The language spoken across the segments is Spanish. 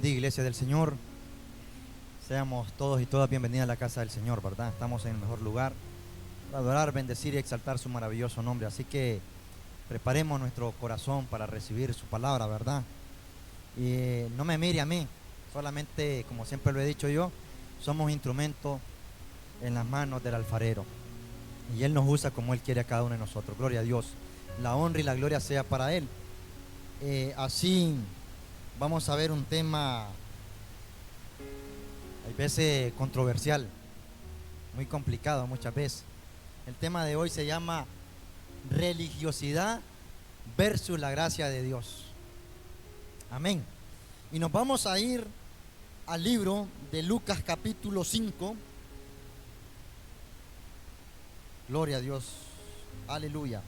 bendiga, iglesia del Señor. Seamos todos y todas bienvenidos a la casa del Señor, ¿verdad? Estamos en el mejor lugar para adorar, bendecir y exaltar su maravilloso nombre. Así que preparemos nuestro corazón para recibir su palabra, ¿verdad? Y no me mire a mí, solamente, como siempre lo he dicho yo, somos instrumentos en las manos del alfarero. Y Él nos usa como Él quiere a cada uno de nosotros. Gloria a Dios. La honra y la gloria sea para Él. Así vamos a ver un tema a veces controversial, muy complicado muchas veces. El tema de hoy se llama religiosidad versus la gracia de Dios. Amén. Y nos vamos a ir al libro de Lucas capítulo 5. Gloria a Dios. Aleluya.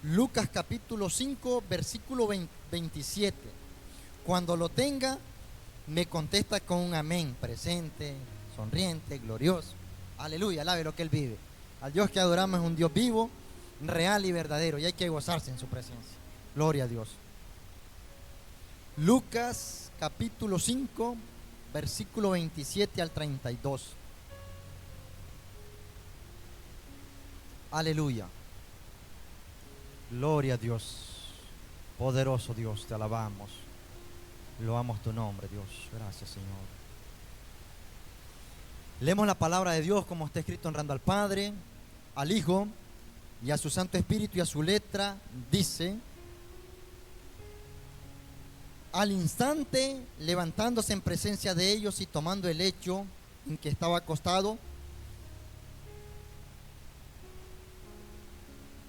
Lucas capítulo 5, versículo 27. Cuando lo tenga, me contesta con un amén, presente, sonriente, glorioso. Aleluya, alabe lo que Él vive. Al Dios que adoramos es un Dios vivo, real y verdadero, y hay que gozarse en su presencia. Gloria a Dios. Lucas capítulo 5, versículo 27 al 32. Aleluya. Gloria a Dios. Poderoso Dios, te alabamos. Loamos tu nombre, Dios. Gracias, Señor. Leemos la palabra de Dios como está escrito, honrando al Padre, al Hijo y a su Santo Espíritu, y a su letra dice: al instante, levantándose en presencia de ellos y tomando el lecho en que estaba acostado,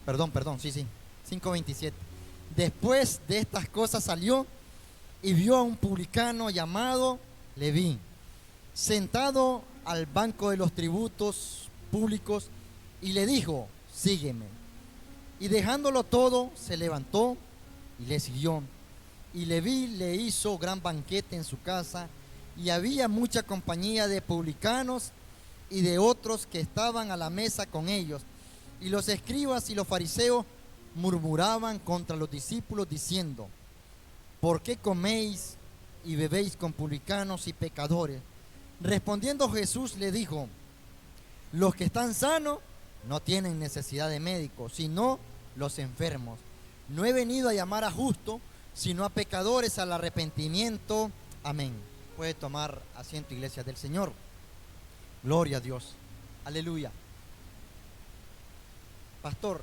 perdón, 5:27. Después de estas cosas salió y vio a un publicano llamado Leví, sentado al banco de los tributos públicos, y le dijo: sígueme. Y dejándolo todo, se levantó y le siguió. Y Leví le hizo gran banquete en su casa, y había mucha compañía de publicanos y de otros que estaban a la mesa con ellos. Y los escribas y los fariseos murmuraban contra los discípulos diciendo: ¿por qué coméis y bebéis con publicanos y pecadores? Respondiendo Jesús le dijo: los que están sanos no tienen necesidad de médico, sino los enfermos. No he venido a llamar a justos, sino a pecadores al arrepentimiento. Amén. Puede tomar asiento, iglesia del Señor. Gloria a Dios. Aleluya. Pastor,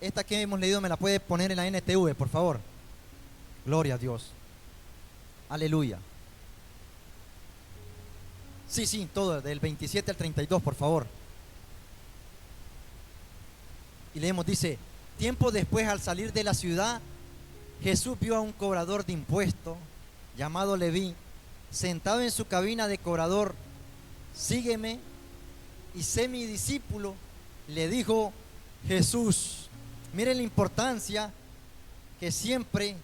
esta que hemos leído me la puede poner en la NTV, por favor. Gloria a Dios. Aleluya. Sí, todo, del 27 al 32, por favor. Y leemos, dice: tiempo después, al salir de la ciudad, Jesús vio a un cobrador de impuestos llamado Leví, sentado en su cabina de cobrador. Sígueme y sé mi discípulo, le dijo Jesús. Miren la importancia que siempre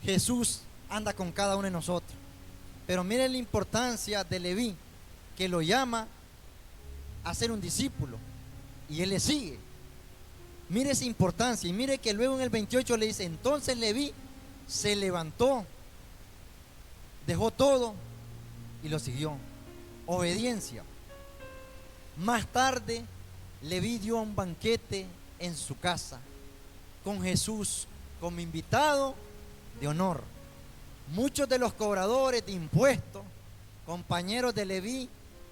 Jesús anda con cada uno de nosotros. Pero miren la importancia de Leví, que lo llama a ser un discípulo, y él le sigue. Mire esa importancia, y mire que luego en el 28 le dice: entonces Leví se levantó, dejó todo y lo siguió. Obediencia. Más tarde, Leví dio un banquete en su casa con Jesús como invitado de honor. Muchos de los cobradores de impuestos, compañeros de Leví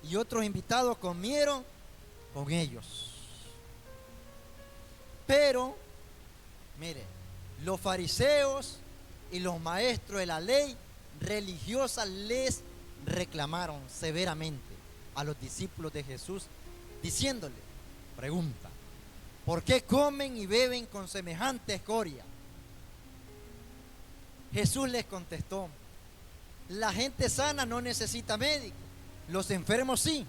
y otros invitados, comieron con ellos. Pero, mire, los fariseos y los maestros de la ley religiosa les reclamaron severamente a los discípulos de Jesús, diciéndole, pregunta: ¿por qué comen y beben con semejante escoria? Jesús les contestó: la gente sana no necesita médico, los enfermos sí.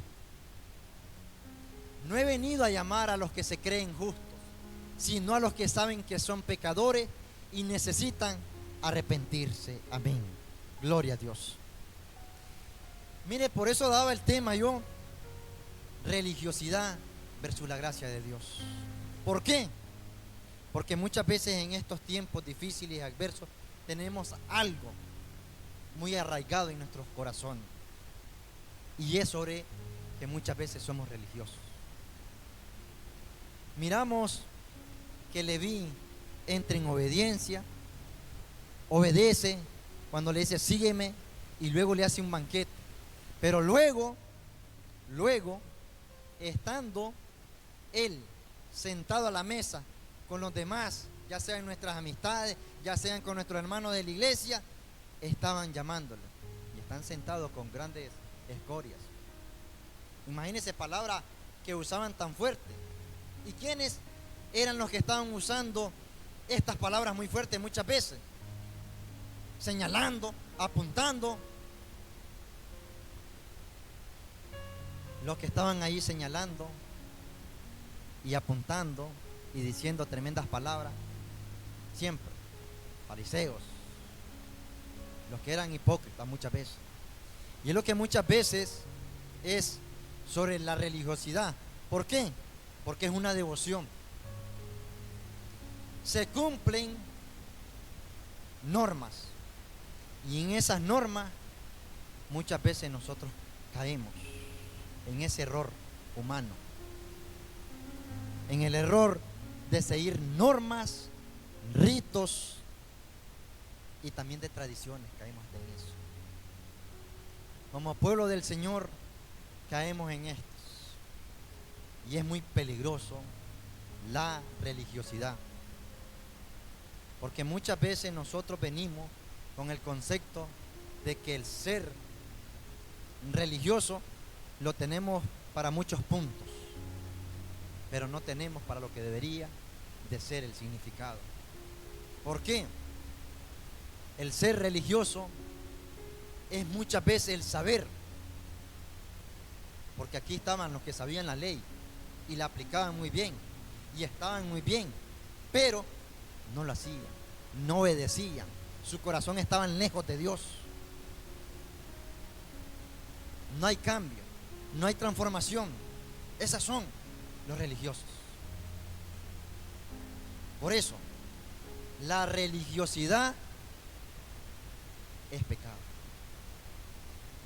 No he venido a llamar a los que se creen justos, sino a los que saben que son pecadores y necesitan arrepentirse. Amén. Gloria a Dios. Mire, por eso daba el tema yo: religiosidad versus la gracia de Dios. ¿Por qué? Porque muchas veces en estos tiempos difíciles y adversos tenemos algo muy arraigado en nuestros corazones. Y es sobre que muchas veces somos religiosos. Miramos que Leví entra en obediencia, obedece cuando le dice sígueme, y luego le hace un banquete. Pero luego, estando él sentado a la mesa con los demás, ya sean nuestras amistades, ya sean con nuestros hermanos de la iglesia, estaban llamándole y están sentados con grandes escorias. Imagínense palabras que usaban tan fuerte. ¿Y quiénes eran los que estaban usando estas palabras muy fuertes muchas veces? Señalando, apuntando. Los que estaban ahí señalando y apuntando y diciendo tremendas palabras, siempre fariseos, los que eran hipócritas muchas veces. Y es lo que muchas veces es sobre la religiosidad. ¿Por qué? Porque es una devoción. Se cumplen normas, y en esas normas muchas veces nosotros caemos en ese error humano, en el error de seguir normas, ritos y también de tradiciones. Caemos en eso. Como pueblo del Señor caemos en estos, y es muy peligroso la religiosidad, porque muchas veces nosotros venimos con el concepto de que el ser religioso lo tenemos para muchos puntos, pero no tenemos para lo que debería de ser el significado. ¿Por qué? El ser religioso es muchas veces el saber, porque aquí estaban los que sabían la ley y la aplicaban muy bien y estaban muy bien, pero no lo hacían, no obedecían, su corazón estaba lejos de Dios. No hay cambio, no hay transformación. Esos son los religiosos. Por eso, la religiosidad es pecado.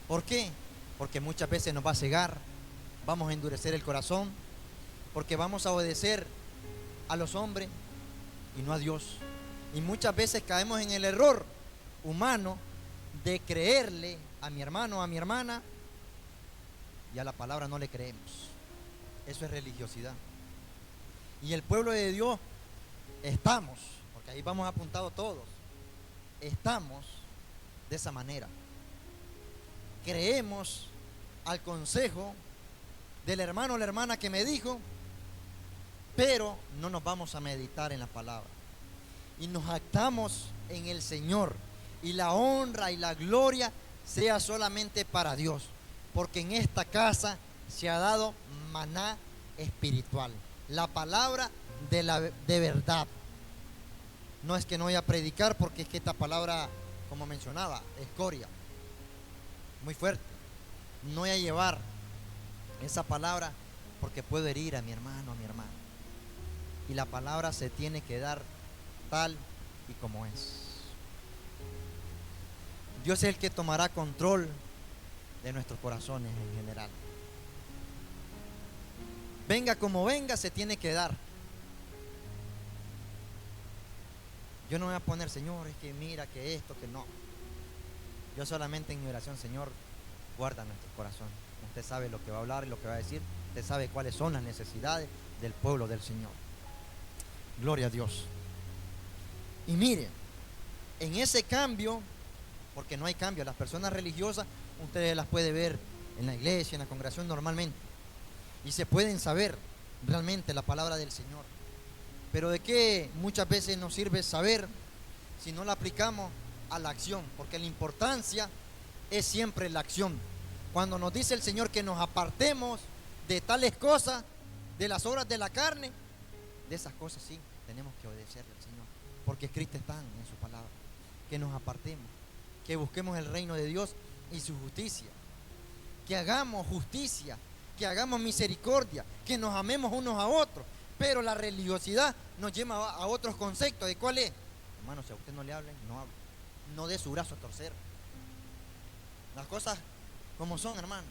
¿Por qué? Porque muchas veces nos va a cegar, vamos a endurecer el corazón, porque vamos a obedecer a los hombres y no a Dios. Y muchas veces caemos en el error humano de creerle a mi hermano o a mi hermana, y a la palabra no le creemos. Eso es religiosidad. Y el pueblo de Dios estamos, porque ahí vamos apuntados todos, estamos de esa manera. Creemos al consejo del hermano o la hermana que me dijo, pero no nos vamos a meditar en la palabra. Y nos jactamos en el Señor, y la honra y la gloria sea solamente para Dios, porque en esta casa se ha dado maná espiritual, la palabra de verdad. No es que no voy a predicar, porque es que esta palabra, como mencionaba, escoria, muy fuerte. No voy a llevar esa palabra porque puedo herir a mi hermano, a mi hermana. Y la palabra se tiene que dar tal y como es. Dios es el que tomará control de nuestros corazones en general. Venga como venga, se tiene que dar. Yo no voy a poner, Señor, es que mira, que esto, que no. Yo solamente en mi oración, Señor, guarda nuestros corazones. Usted sabe lo que va a hablar y lo que va a decir. Usted sabe cuáles son las necesidades del pueblo del Señor. Gloria a Dios. Y mire, en ese cambio, porque no hay cambio, las personas religiosas, ustedes las pueden ver en la iglesia, en la congregación normalmente, y se pueden saber realmente la palabra del Señor. Pero ¿de qué muchas veces nos sirve saber si no la aplicamos a la acción? Porque la importancia es siempre la acción. Cuando nos dice el Señor que nos apartemos de tales cosas, de las obras de la carne, de esas cosas sí tenemos que obedecerle al Señor, porque escrito están en su palabra, que nos apartemos, que busquemos el reino de Dios y su justicia, que hagamos justicia, que hagamos misericordia, que nos amemos unos a otros. Pero la religiosidad nos lleva a otros conceptos. ¿De cuál es? Hermano, si a usted no le hablen, no hable. No dé su brazo a torcer. Las cosas como son, hermano.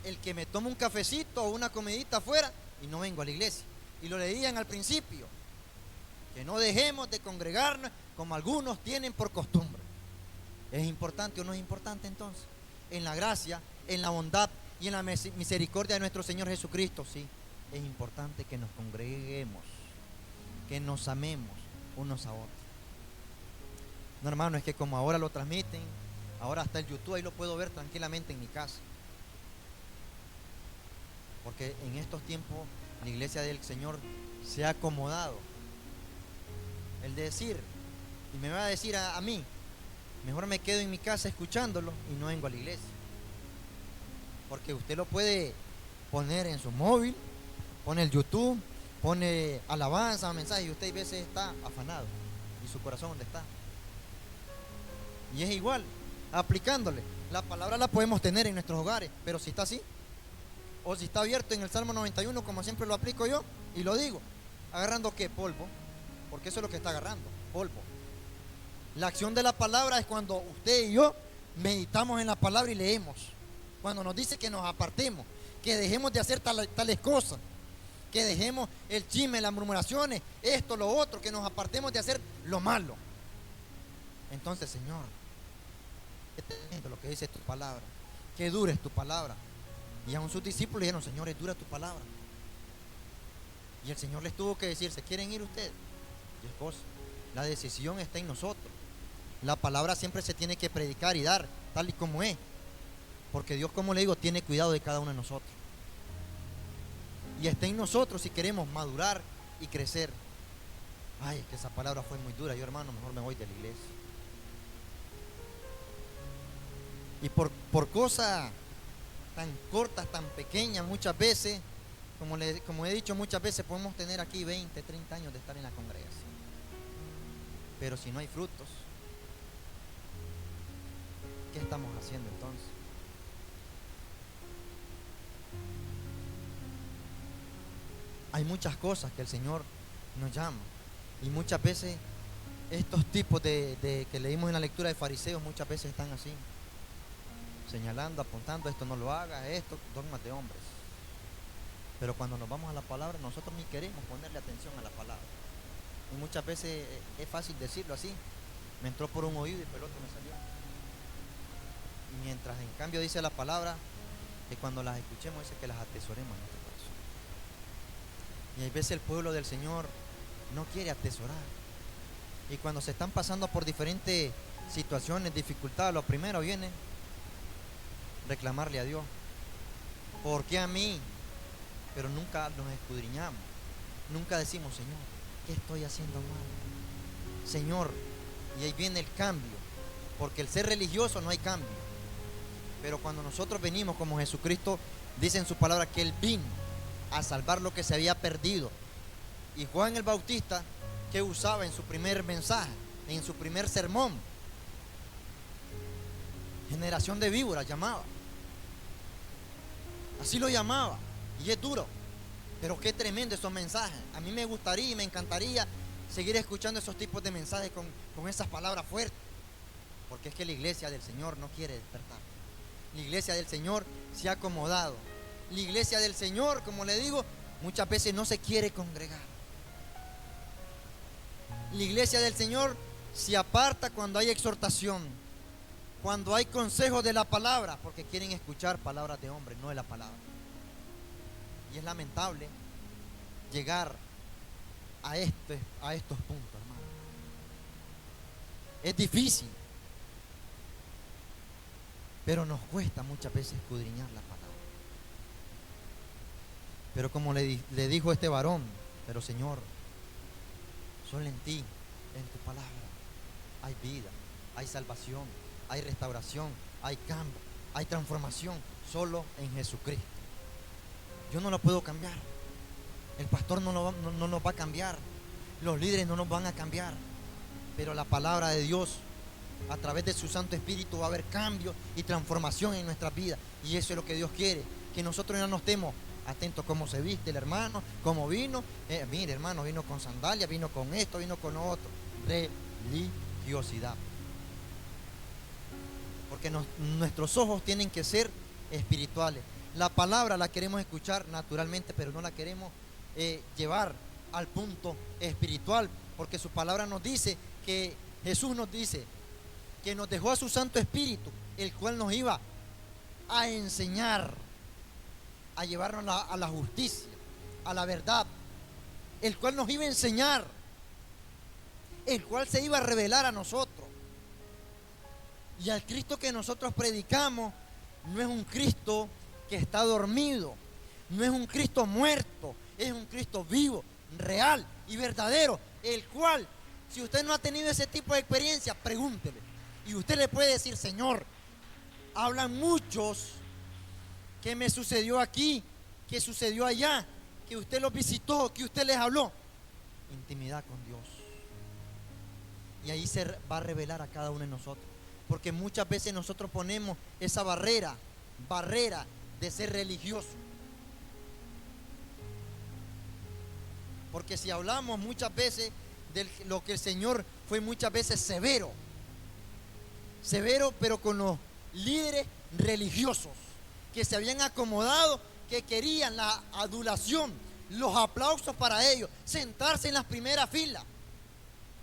El que me toma un cafecito o una comidita afuera y no vengo a la iglesia. Y lo leían al principio, que no dejemos de congregarnos como algunos tienen por costumbre. ¿Es importante o no es importante entonces? En la gracia, en la bondad y en la misericordia de nuestro Señor Jesucristo, sí, es importante que nos congreguemos, que nos amemos unos a otros. No, hermano, es que como ahora lo transmiten, ahora hasta el YouTube, ahí lo puedo ver tranquilamente en mi casa. Porque en estos tiempos la iglesia del Señor se ha acomodado. El de decir, y me va a decir a mí, mejor me quedo en mi casa escuchándolo y no vengo a la iglesia. Porque usted lo puede poner en su móvil, pone el YouTube, pone alabanza, mensaje, y usted a veces está afanado. ¿Y su corazón dónde está? Y es igual, aplicándole. La palabra la podemos tener en nuestros hogares, pero si está así, o si está abierto en el Salmo 91, como siempre lo aplico yo, y lo digo, agarrando ¿qué? Polvo, porque eso es lo que está agarrando, polvo. La acción de la palabra es cuando usted y yo meditamos en la palabra y leemos. Cuando nos dice que nos apartemos, que dejemos de hacer tales cosas, que dejemos el chisme, las murmuraciones, esto, lo otro, que nos apartemos de hacer lo malo. Entonces, Señor, qué tremendo lo que dice tu palabra, que dura es tu palabra. Y aún sus discípulos dijeron, Señor, es dura tu palabra. Y el Señor les tuvo que decir, ¿se quieren ir ustedes? Y esposa, la decisión está en nosotros. La palabra siempre se tiene que predicar y dar, tal y como es. Porque Dios, como le digo, tiene cuidado de cada uno de nosotros. Y está en nosotros si queremos madurar y crecer. Ay, es que esa palabra fue muy dura. Yo, hermano, mejor me voy de la iglesia. Y por cosas tan cortas, tan pequeñas, muchas veces, como he dicho muchas veces, podemos tener aquí 20, 30 años de estar en la congregación. Pero si no hay frutos, ¿qué estamos haciendo entonces? Hay muchas cosas que el Señor nos llama. Y muchas veces estos tipos de que leímos en la lectura de fariseos, muchas veces están así, señalando, apuntando, esto no lo haga, esto, dogmas de hombres. Pero cuando nos vamos a la palabra, nosotros ni queremos ponerle atención a la palabra. Y muchas veces es fácil decirlo así. Me entró por un oído y por el otro me salió. Y mientras en cambio dice la palabra que cuando las escuchemos dice que las atesoremos en nuestro corazón. Y hay veces el pueblo del Señor no quiere atesorar. Y cuando se están pasando por diferentes situaciones, dificultades, lo primero viene reclamarle a Dios. ¿Por qué a mí? Pero nunca nos escudriñamos. Nunca decimos, Señor, ¿qué estoy haciendo mal? Señor, y ahí viene el cambio. Porque el ser religioso no hay cambio. Pero cuando nosotros venimos como Jesucristo, dice en su palabra que Él vino a salvar lo que se había perdido. Y Juan el Bautista, que usaba en su primer mensaje, en su primer sermón, generación de víboras llamaba. Así lo llamaba. Y es duro, pero qué tremendo esos mensajes. A mí me gustaría y me encantaría seguir escuchando esos tipos de mensajes con esas palabras fuertes. Porque es que la iglesia del Señor no quiere despertar. La iglesia del Señor se ha acomodado. La iglesia del Señor, como le digo, muchas veces no se quiere congregar. La iglesia del Señor se aparta cuando hay exhortación, cuando hay consejos de la palabra, porque quieren escuchar palabras de hombres, no de la palabra. Y es lamentable llegar a estos puntos, hermano. Es difícil, pero nos cuesta muchas veces escudriñar la palabra. Pero como le dijo este varón, pero Señor, solo en ti, en tu palabra, hay vida, hay salvación, hay restauración, hay cambio, hay transformación, solo en Jesucristo. Yo no lo puedo cambiar. El pastor no nos va a cambiar. Los líderes no nos van a cambiar. Pero la palabra de Dios, a través de su Santo Espíritu, va a haber cambio y transformación en nuestras vidas. Y eso es lo que Dios quiere. Que nosotros ya no estemos atentos cómo se viste el hermano, cómo vino. Mire, hermano, vino con sandalias, vino con esto, vino con lo otro. Religiosidad. porque nuestros ojos tienen que ser espirituales. La palabra la queremos escuchar naturalmente, pero no la queremos llevar al punto espiritual, porque su palabra nos dice que Jesús nos dice que nos dejó a su Santo Espíritu, el cual nos iba a enseñar, a llevarnos a la justicia, a la verdad, el cual nos iba a enseñar, el cual se iba a revelar a nosotros. Y al Cristo que nosotros predicamos no es un Cristo que está dormido, no es un Cristo muerto, es un Cristo vivo, real y verdadero, el cual, si usted no ha tenido ese tipo de experiencia, pregúntele. Y usted le puede decir: Señor, hablan muchos que me sucedió aquí, que sucedió allá, que usted los visitó, que usted les habló. Intimidad con Dios. Y ahí se va a revelar a cada uno de nosotros. Porque muchas veces nosotros ponemos esa barrera de ser religioso. Porque si hablamos muchas veces de lo que el Señor fue muchas veces severo, pero con los líderes religiosos que se habían acomodado, que querían la adulación, los aplausos para ellos, sentarse en las primeras filas,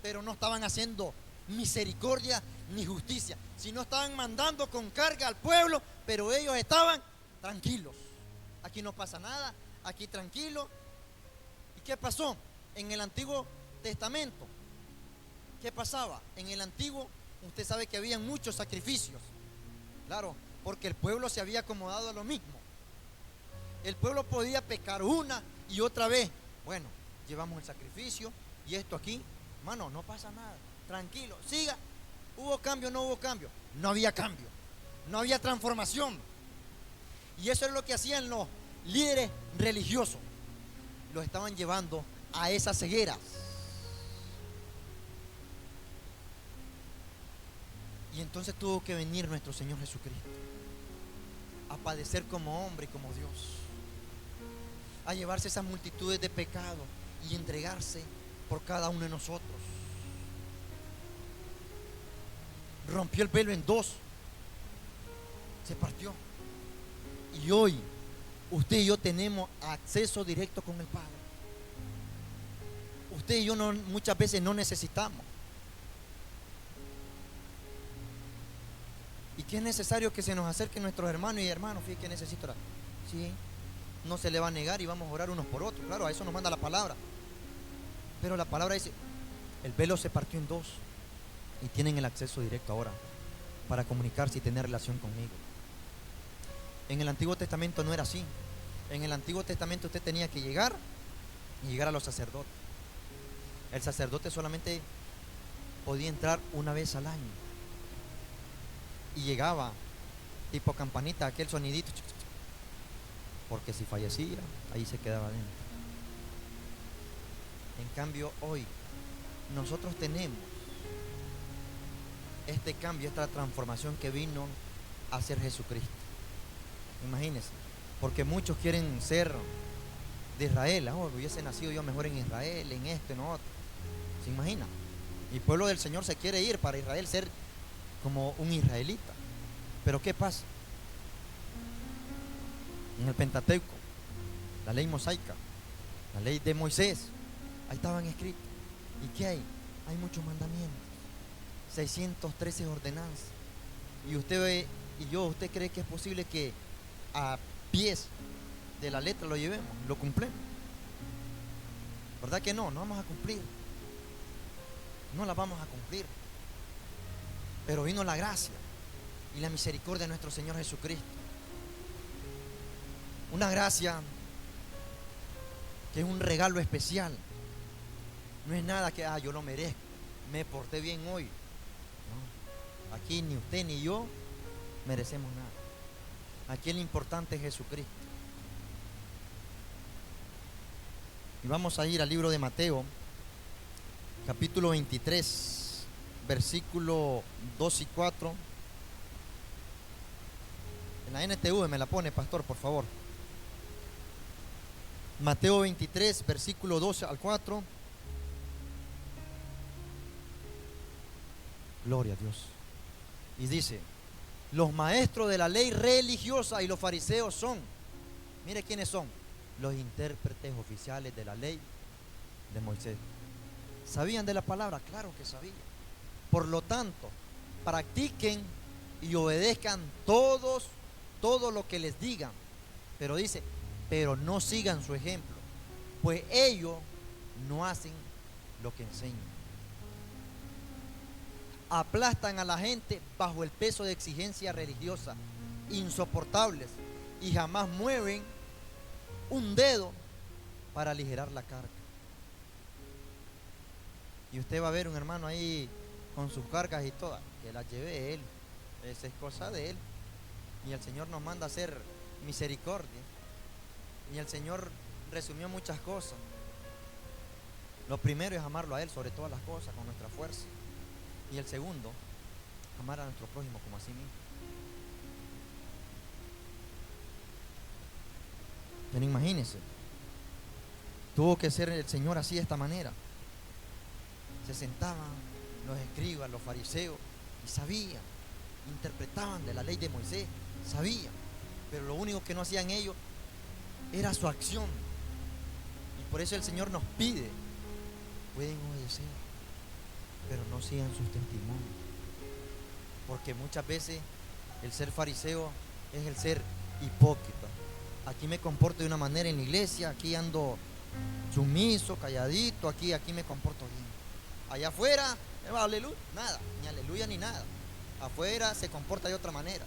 pero no estaban haciendo misericordia ni justicia, sino estaban mandando con carga al pueblo, pero ellos estaban tranquilos. Aquí no pasa nada, aquí tranquilo. ¿Y qué pasó en el Antiguo Testamento? ¿Qué pasaba? En el Antiguo, usted sabe que había muchos sacrificios, claro, porque el pueblo se había acomodado a lo mismo. El pueblo podía pecar una y otra vez. Bueno, llevamos el sacrificio y esto aquí, hermano, no pasa nada, tranquilo, siga. ¿Hubo cambio? No hubo cambio. No había cambio, no había transformación. Y eso es lo que hacían los líderes religiosos. Los estaban llevando a esas cegueras. Y entonces tuvo que venir nuestro Señor Jesucristo a padecer como hombre y como Dios, a llevarse esas multitudes de pecados y entregarse por cada uno de nosotros. Rompió el velo en dos, se partió. Y hoy usted y yo tenemos acceso directo con el Padre. Usted y yo muchas veces no necesitamos. ¿Y qué es necesario? Que se nos acerquen nuestros hermanos y hermanos. Fíjate que necesito orar. Sí, no se le va a negar y vamos a orar unos por otros. Claro, a eso nos manda la palabra. Pero la palabra dice: el velo se partió en dos y tienen el acceso directo ahora para comunicarse y tener relación conmigo. En el Antiguo Testamento no era así. En el Antiguo Testamento usted tenía que llegar a los sacerdotes. El sacerdote solamente podía entrar una vez al año. Y llegaba tipo campanita, aquel sonidito, porque si fallecía, ahí se quedaba dentro. En cambio, hoy nosotros tenemos este cambio, esta transformación que vino a ser Jesucristo. Imagínense, porque muchos quieren ser de Israel. Oh, hubiese nacido yo mejor en Israel, en esto, en otro. ¿Se imagina? Y el pueblo del Señor se quiere ir para Israel, ser como un israelita. Pero ¿qué pasa? En el Pentateuco, la ley mosaica, la ley de Moisés, ahí estaban escritos. ¿Y qué hay? Hay muchos mandamientos, 613 ordenanzas. Y usted y yo, ¿usted cree que es posible que a pies de la letra lo llevemos, lo cumplimos? ¿Verdad que no? No vamos a cumplir. No la vamos a cumplir. Pero vino la gracia y la misericordia de nuestro Señor Jesucristo. Una gracia que es un regalo especial. No es nada que yo lo merezco, me porté bien hoy. No, aquí ni usted ni yo merecemos nada. Aquí el importante es Jesucristo. Y vamos a ir al libro de Mateo, capítulo 23, versículo 2 y 4. En la NTV me la pone, pastor, por favor. Mateo 23, versículo 2 al 4. Gloria a Dios. Y dice: Los maestros de la ley religiosa y los fariseos son, mire quiénes son, los intérpretes oficiales de la ley de Moisés. ¿Sabían de la palabra? Claro que sabían. Por lo tanto, practiquen y obedezcan todo lo que les digan. Pero dice, pero no sigan su ejemplo, pues ellos no hacen lo que enseñan. Aplastan a la gente bajo el peso de exigencias religiosas insoportables y jamás mueven un dedo para aligerar la carga. Y usted va a ver un hermano ahí con sus cargas y todas, que las lleve él, esa es cosa de él. Y el Señor nos manda a hacer misericordia. Y el Señor resumió muchas cosas. Lo primero es amarlo a Él sobre todas las cosas, con nuestra fuerza. Y el segundo, amar a nuestro prójimo como a sí mismo. Pero imagínense, tuvo que ser el Señor así de esta manera. Se sentaban los escribas, los fariseos, y sabían, interpretaban de la ley de Moisés, sabían, pero lo único que no hacían ellos era su acción. Y por eso el Señor nos pide, pueden obedecer, pero no sigan sus testimonios. Porque muchas veces el ser fariseo es el ser hipócrita. Aquí me comporto de una manera en la iglesia, aquí ando sumiso, calladito, aquí me comporto bien. Allá afuera, aleluya, nada, ni aleluya ni nada. Afuera se comporta de otra manera.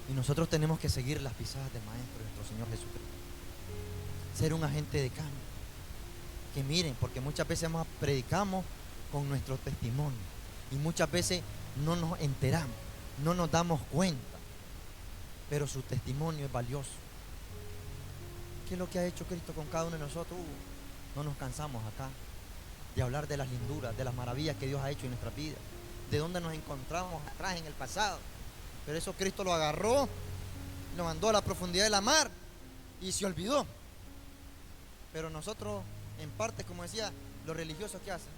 Y nosotros tenemos que seguir las pisadas del Maestro, nuestro Señor Jesucristo. Ser un agente de cambio. Que miren, porque muchas veces predicamos con nuestro testimonio. Y muchas veces no nos enteramos, no nos damos cuenta. Pero su testimonio es valioso. ¿Qué es lo que ha hecho Cristo con cada uno de nosotros? No nos cansamos acá de hablar de las linduras, de las maravillas que Dios ha hecho en nuestras vidas, de dónde nos encontramos atrás en el pasado. Pero eso Cristo lo agarró, lo mandó a la profundidad de la mar y se olvidó. Pero nosotros, en parte, como decía, los religiosos, ¿qué hacen?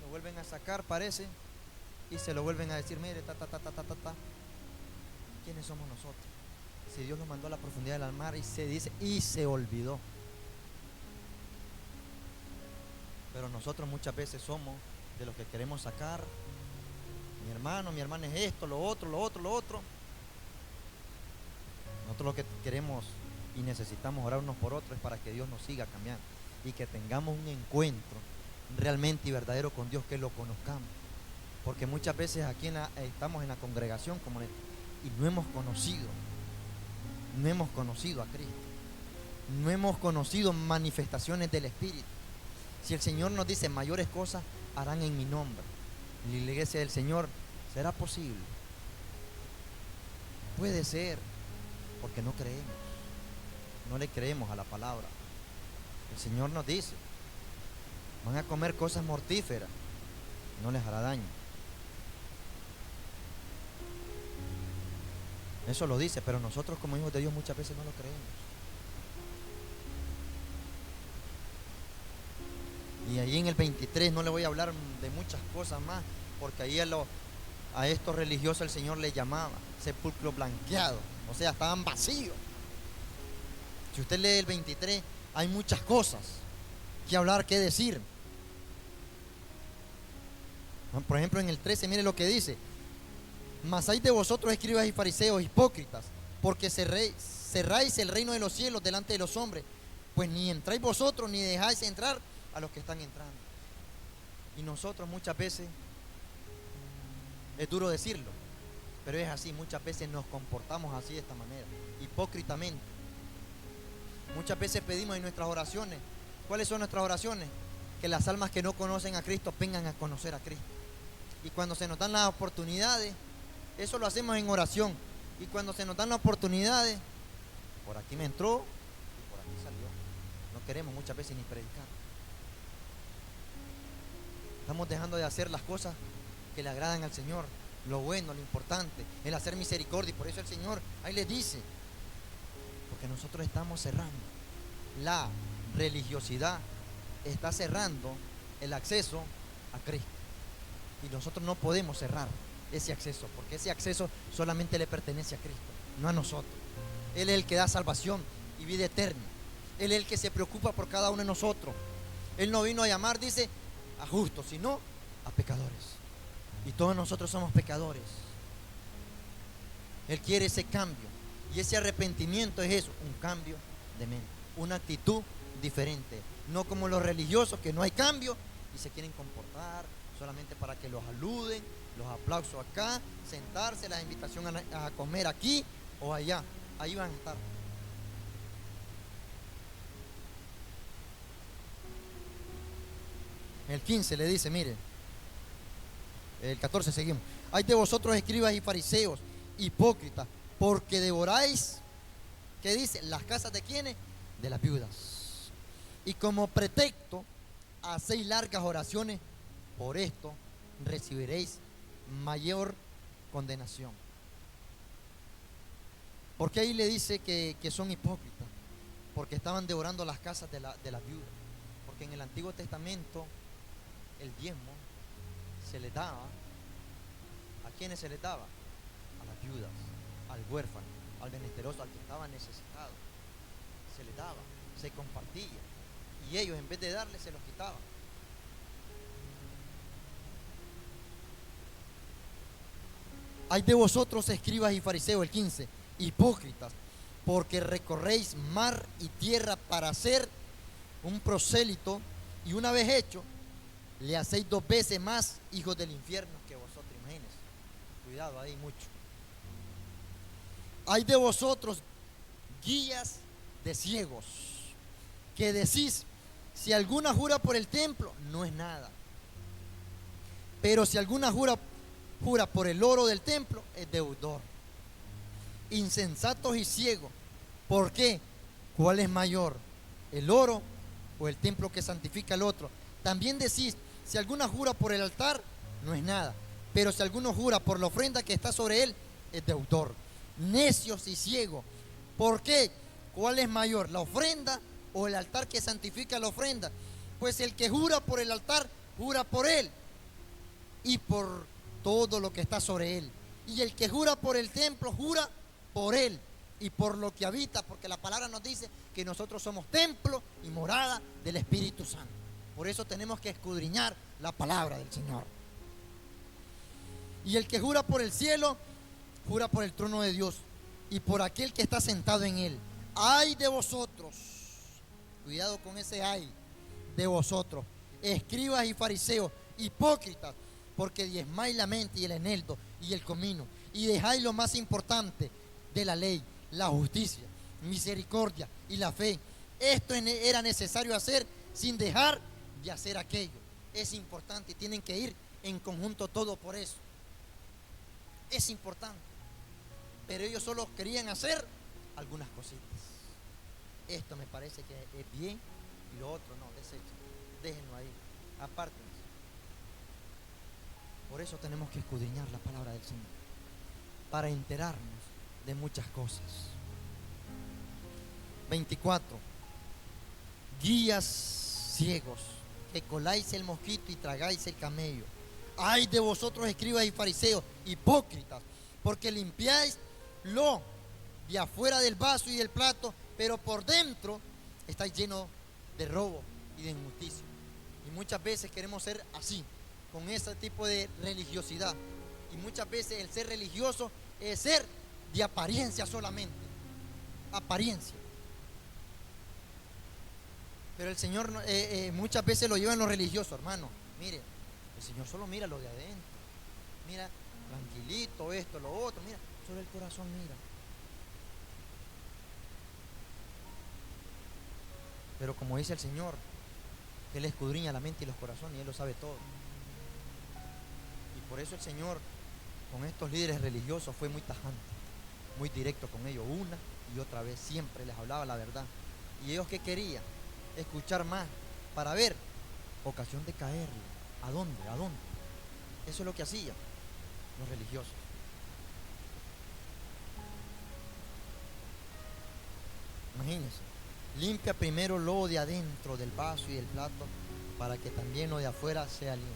Lo vuelven a sacar, parece, y se lo vuelven a decir, mire, ¿quiénes somos nosotros? Si Dios nos mandó a la profundidad del mar y se dice, y se olvidó. Pero nosotros muchas veces somos de los que queremos sacar, mi hermana es esto, lo otro. Nosotros lo que queremos y necesitamos orar unos por otros es para que Dios nos siga cambiando y que tengamos un encuentro realmente y verdadero con Dios, que lo conozcamos. Porque muchas veces aquí estamos en la congregación y no hemos conocido a Cristo, no hemos conocido manifestaciones del Espíritu. Si el Señor nos dice, mayores cosas harán en mi nombre, la iglesia del Señor, ¿será posible? Puede ser, porque no creemos, no le creemos a la palabra. El Señor nos dice, van a comer cosas mortíferas, no les hará daño. Eso lo dice, pero nosotros como hijos de Dios muchas veces no lo creemos. Y ahí en el 23 no le voy a hablar de muchas cosas más, porque ahí a estos religiosos el Señor les llamaba sepulcro blanqueado, o sea, estaban vacíos. Si usted lee el 23, hay muchas cosas que hablar, que decir. Por ejemplo, en el 13, mire lo que dice: mas hay de vosotros, escribas y fariseos, hipócritas, porque cerráis el reino de los cielos delante de los hombres, pues ni entráis vosotros ni dejáis entrar a los que están entrando. Y nosotros muchas veces, es duro decirlo, pero es así, muchas veces nos comportamos así, de esta manera, hipócritamente. Muchas veces pedimos en nuestras oraciones, ¿cuáles son nuestras oraciones? Que las almas que no conocen a Cristo vengan a conocer a Cristo. Y cuando se nos dan las oportunidades, eso lo hacemos en oración. Y cuando se nos dan las oportunidades, por aquí me entró y por aquí salió. No queremos muchas veces ni predicar. Estamos dejando de hacer las cosas que le agradan al Señor, lo bueno, lo importante, el hacer misericordia. Y por eso el Señor ahí les dice, porque nosotros estamos cerrando. La religiosidad está cerrando el acceso a Cristo. Y nosotros no podemos cerrar ese acceso, porque ese acceso solamente le pertenece a Cristo, no a nosotros. Él es el que da salvación y vida eterna. Él es el que se preocupa por cada uno de nosotros. Él no vino a llamar, dice, a justos, sino a pecadores. Y todos nosotros somos pecadores. Él quiere ese cambio. Y ese arrepentimiento es eso, un cambio de mente, una actitud diferente. No como los religiosos, que no hay cambio y se quieren comportar solamente para que los aluden, los aplausos acá, sentarse, la invitación a comer aquí o allá. Ahí van a estar. El 15 le dice, mire, el 14 seguimos. Hay de vosotros escribas y fariseos, hipócritas, porque devoráis, ¿qué dice? Las casas de quiénes, de las viudas. Y como pretexto hacéis largas oraciones, por esto recibiréis mayor condenación. Porque ahí le dice que son hipócritas, porque estaban devorando las casas de las viudas. Porque en el Antiguo Testamento el diezmo se le daba. ¿A quiénes se les daba? A las viudas, al huérfano, al menesteroso, al que estaba necesitado. Se les daba, se compartía. Y ellos, en vez de darle, se los quitaban. Hay de vosotros, escribas y fariseos, el 15, hipócritas, porque recorréis mar y tierra para hacer un prosélito, y una vez hecho, le hacéis 2 veces más hijos del infierno que vosotros. Imagínense. Cuidado ahí mucho. Hay de vosotros, guías de ciegos, que decís, si alguna jura por el templo, no es nada. Pero si alguna jura por el oro del templo, es deudor. Insensatos y ciegos. ¿Por qué? ¿Cuál es mayor? ¿El oro o el templo que santifica el otro? También decís, si alguna jura por el altar, no es nada. Pero si alguno jura por la ofrenda que está sobre él, es deudor. Necios y ciegos. ¿Por qué? ¿Cuál es mayor? ¿La ofrenda o el altar que santifica la ofrenda? Pues el que jura por el altar, jura por él y por todo lo que está sobre él. Y el que jura por el templo, jura por él y por lo que habita, porque la palabra nos dice que nosotros somos templo y morada del Espíritu Santo. Por eso tenemos que escudriñar la palabra del Señor. Y el que jura por el cielo, jura por el trono de Dios y por aquel que está sentado en él. Ay de vosotros, cuidado con ese ay de vosotros, escribas y fariseos, hipócritas, porque diezmáis la mente y el eneldo y el comino, y dejáis lo más importante de la ley, la justicia, misericordia y la fe. Esto era necesario hacer sin dejar de hacer aquello. Es importante y tienen que ir en conjunto todo por eso. Es importante. Pero ellos solo querían hacer algunas cositas. Esto me parece que es bien y lo otro no, desechen, déjenlo ahí, apártense. Por eso tenemos que escudriñar la palabra del Señor, para enterarnos de muchas cosas. 24. Guías ciegos, que coláis el mosquito y tragáis el camello. Ay de vosotros, escribas y fariseos, hipócritas, porque limpiáis lo de afuera del vaso y del plato, pero por dentro estáis llenos de robo y de injusticia. Y muchas veces queremos ser así, con ese tipo de religiosidad. Y muchas veces el ser religioso es ser de apariencia solamente. Apariencia. Pero el Señor muchas veces lo lleva en lo religioso, hermano. Mire, el Señor solo mira lo de adentro. Mira, tranquilito, esto, lo otro. Mira, solo el corazón mira. Pero como dice el Señor, Él escudriña la mente y los corazones y Él lo sabe todo. Y por eso el Señor con estos líderes religiosos fue muy tajante, muy directo con ellos, una y otra vez, siempre les hablaba la verdad. ¿Y ellos qué querían? Escuchar más para ver ocasión de caerle. ¿A dónde? ¿A dónde? Eso es lo que hacían los religiosos. Imagínense, limpia primero lo de adentro del vaso y del plato, para que también lo de afuera sea limpio.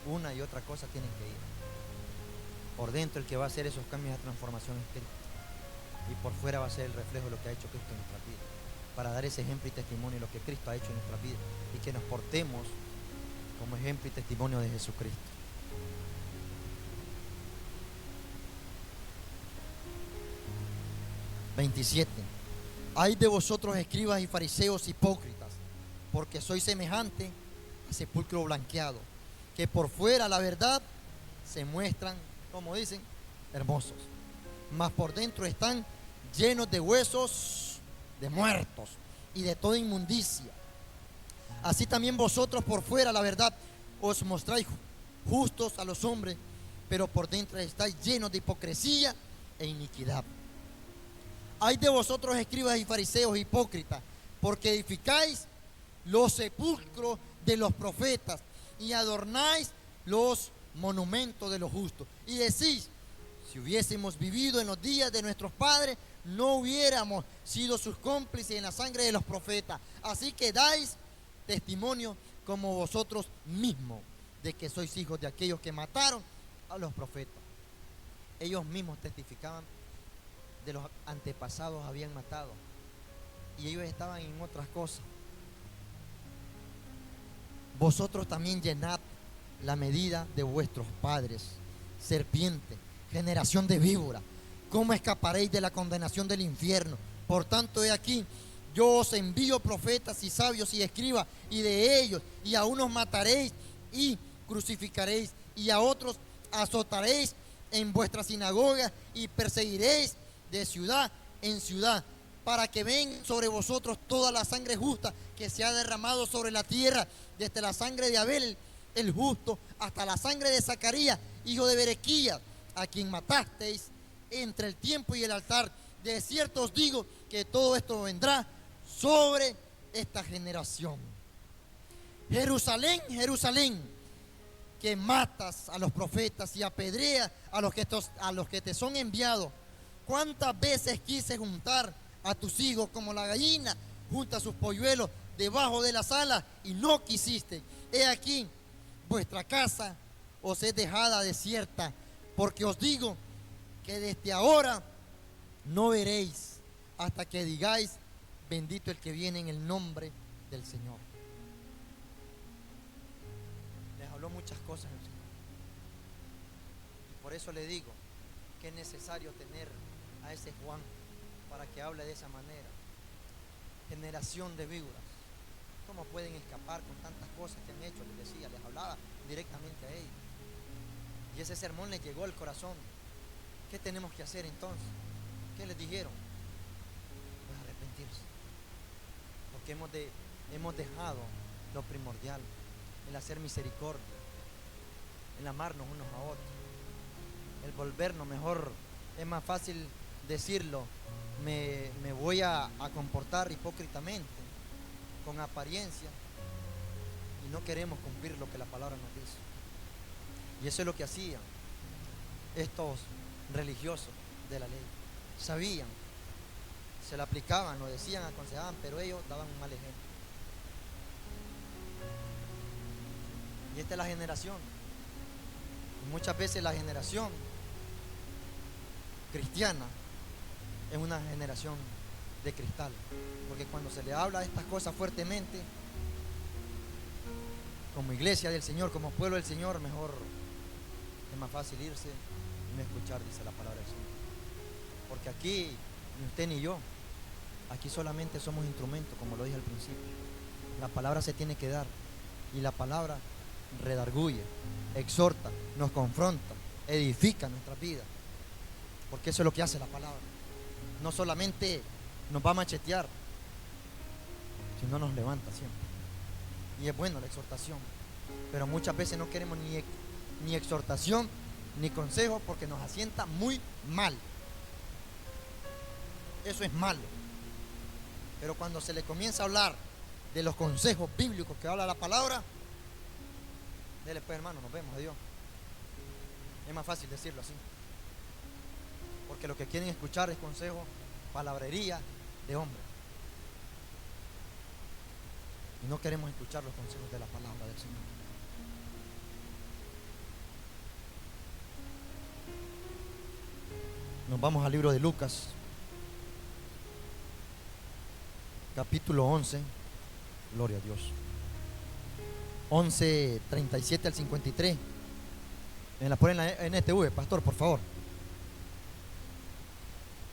una y otra cosa tienen que ir. Por dentro el que va a hacer esos cambios de transformación es Cristo. Y por fuera va a ser el reflejo de lo que ha hecho Cristo en nuestra vida. Para dar ese ejemplo y testimonio de lo que Cristo ha hecho en nuestra vida. Y que nos portemos como ejemplo y testimonio de Jesucristo. ...27... Ay de vosotros, escribas y fariseos hipócritas, porque sois semejante a sepulcro blanqueado, que por fuera, la verdad, se muestran, como dicen, hermosos, mas por dentro están llenos de huesos de muertos y de toda inmundicia. Así también vosotros por fuera, la verdad, os mostráis justos a los hombres, pero por dentro estáis llenos de hipocresía e iniquidad. Ay de vosotros, escribas y fariseos hipócritas, porque edificáis los sepulcros de los profetas y adornáis los monumentos de los justos. Y decís, si hubiésemos vivido en los días de nuestros padres, no hubiéramos sido sus cómplices en la sangre de los profetas. Así que dais testimonio como vosotros mismos de que sois hijos de aquellos que mataron a los profetas. Ellos mismos testificaban de los antepasados habían matado y ellos estaban en otras cosas. Vosotros también llenad la medida de vuestros padres. Serpiente, generación de víbora, ¿cómo escaparéis de la condenación del infierno? Por tanto, he aquí, yo os envío profetas y sabios y escribas, y de ellos, y a unos mataréis y crucificaréis, y a otros azotaréis en vuestras sinagogas, y perseguiréis de ciudad en ciudad, para que venga sobre vosotros toda la sangre justa que se ha derramado sobre la tierra, desde la sangre de Abel el justo hasta la sangre de Zacarías, hijo de Berequías, a quien matasteis entre el tiempo y el altar. De cierto os digo que todo esto vendrá sobre esta generación. Jerusalén, Jerusalén, que matas a los profetas y apedreas a los que te son enviados. ¿Cuántas veces quise juntar a tus hijos como la gallina junta sus polluelos debajo de las alas y no quisiste? He aquí, vuestra casa os es dejada desierta, porque os digo que desde ahora no veréis hasta que digáis, bendito el que viene en el nombre del Señor. Les habló muchas cosas el Señor. Y por eso le digo que es necesario tener a ese Juan para que hable de esa manera. Generación de víboras, ¿cómo pueden escapar con tantas cosas que han hecho? Les decía, les hablaba directamente a ellos. Y ese sermón les llegó al corazón. ¿Qué tenemos que hacer entonces? ¿Qué les dijeron? Pues arrepentirse. Porque hemos dejado lo primordial, el hacer misericordia, el amarnos unos a otros, el volvernos mejor. Es más fácil decirlo, me voy a comportar hipócritamente, con apariencia, y no queremos cumplir lo que la palabra nos dice. Y eso es lo que hacían estos religiosos de la ley. Sabían, se la aplicaban, lo decían, aconsejaban, pero ellos daban un mal ejemplo. Y esta es la generación. Y muchas veces la generación cristiana es una generación de cristal, porque cuando se le habla de estas cosas fuertemente, como iglesia del Señor, como pueblo del Señor, mejor es más fácil irse y no escuchar, dice la palabra del Señor. Porque aquí, ni usted ni yo, aquí solamente somos instrumentos, como lo dije al principio. La palabra se tiene que dar, y la palabra redarguye, exhorta, nos confronta, edifica nuestras vidas, porque eso es lo que hace la palabra. No solamente nos va a machetear, sino nos levanta siempre. Y es bueno la exhortación, pero muchas veces no queremos ni exhortación ni consejo, porque nos asienta muy mal. Eso es malo. Pero cuando se le comienza a hablar de los consejos bíblicos que habla la palabra, dele pues, hermano, nos vemos, adiós. Es más fácil decirlo así, porque lo que quieren escuchar es consejo, palabrería de hombre, y no queremos escuchar los consejos de la palabra del Señor. Nos vamos al libro de Lucas, capítulo 11. Gloria a Dios. 11, 37 al 53. Me la ponen en la NTV, pastor, por favor.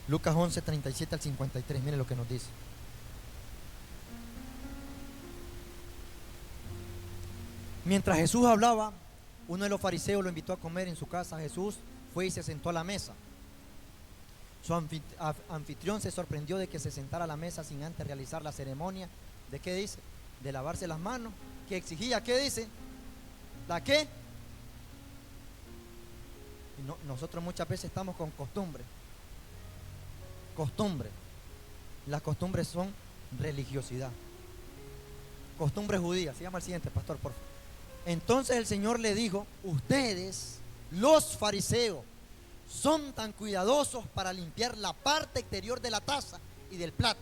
Lucas 11, 37 al 53. Miren lo que nos dice. Mientras Jesús hablaba, uno de los fariseos lo invitó a comer en su casa. Jesús fue y se sentó a la mesa. Su anfitrión se sorprendió de que se sentara a la mesa sin antes realizar la ceremonia. ¿De qué dice? De lavarse las manos. Que exigía, ¿qué dice? ¿La qué? Y no, nosotros muchas veces estamos con costumbre. Costumbre. Las costumbres son religiosidad. Costumbre judía. Se llama el siguiente, pastor, por favor. Entonces el Señor le dijo: ustedes, los fariseos, son tan cuidadosos para limpiar la parte exterior de la taza y del plato,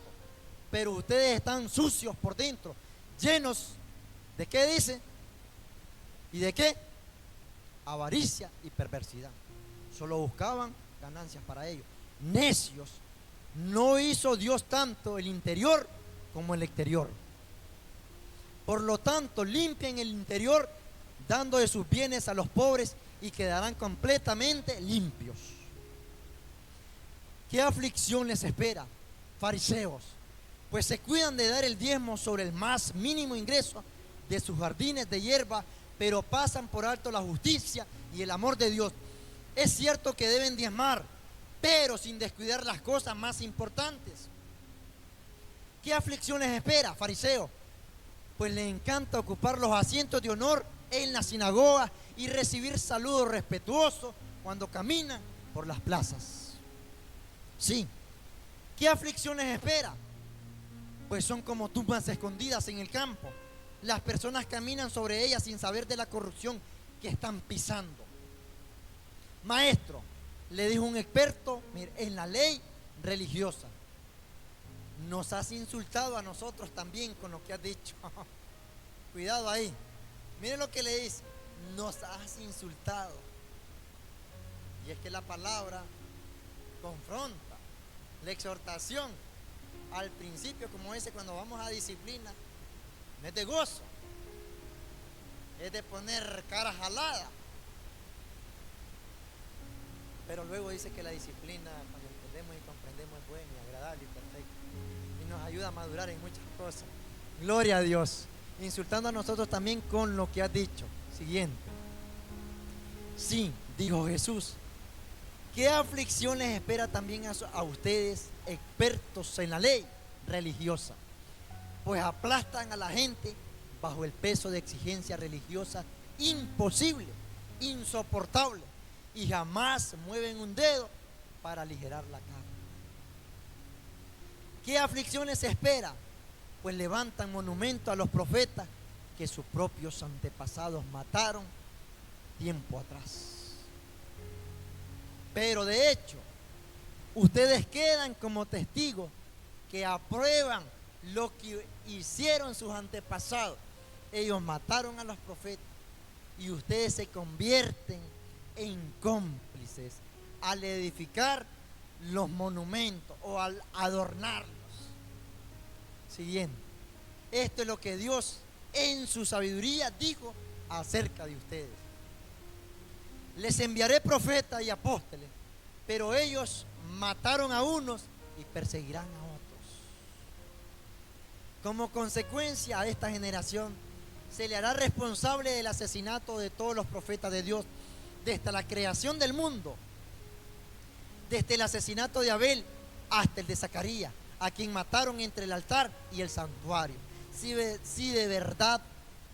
pero ustedes están sucios por dentro, llenos ¿de qué dice? ¿Y de qué? Avaricia y perversidad. Solo buscaban ganancias para ellos. Necios. No hizo Dios tanto el interior como el exterior. Por lo tanto, limpien el interior, dando de sus bienes a los pobres, y quedarán completamente limpios. ¿Qué aflicción les espera, fariseos? Pues se cuidan de dar el diezmo sobre el más mínimo ingreso de sus jardines de hierba, pero pasan por alto la justicia y el amor de Dios. Es cierto que deben diezmar, pero sin descuidar las cosas más importantes. ¿Qué aflicción les espera, fariseos? Pues les encanta ocupar los asientos de honor en la sinagoga y recibir saludos respetuosos cuando caminan por las plazas. Sí. ¿Qué aflicción les espera? Pues son como tumbas escondidas en el campo. Las personas caminan sobre ellas sin saber de la corrupción que están pisando. Maestro, le dijo un experto en la ley religiosa: nos has insultado a nosotros también con lo que has dicho. Cuidado ahí. Miren lo que le dice: nos has insultado. Y es que la palabra confronta. La exhortación al principio, como dice, cuando vamos a disciplina, no es de gozo, es de poner cara jalada. Pero luego dice que la disciplina, cuando entendemos y comprendemos, es buena y agradable y perfecta, y nos ayuda a madurar en muchas cosas. Gloria a Dios. Insultando a nosotros también con lo que has dicho. Siguiente. Sí, dijo Jesús. ¿Qué aflicción les espera también a ustedes, expertos en la ley religiosa? Pues aplastan a la gente bajo el peso de exigencia religiosa imposible, insoportable, y jamás mueven un dedo para aligerar la carga. ¿Qué aflicción les espera? Pues levantan monumento a los profetas que sus propios antepasados mataron tiempo atrás. Pero de hecho, ustedes quedan como testigos que aprueban lo que hicieron sus antepasados. Ellos mataron a los profetas y ustedes se convierten en cómplices al edificar los monumentos o al adornarlos. Siguiente. Esto es lo que Dios en su sabiduría dijo acerca de ustedes: les enviaré profetas y apóstoles, pero ellos mataron a unos y perseguirán a otros. Como consecuencia, a esta generación se le hará responsable del asesinato de todos los profetas de Dios desde la creación del mundo, desde el asesinato de Abel hasta el de Zacarías, a quien mataron entre el altar y el santuario. Si de verdad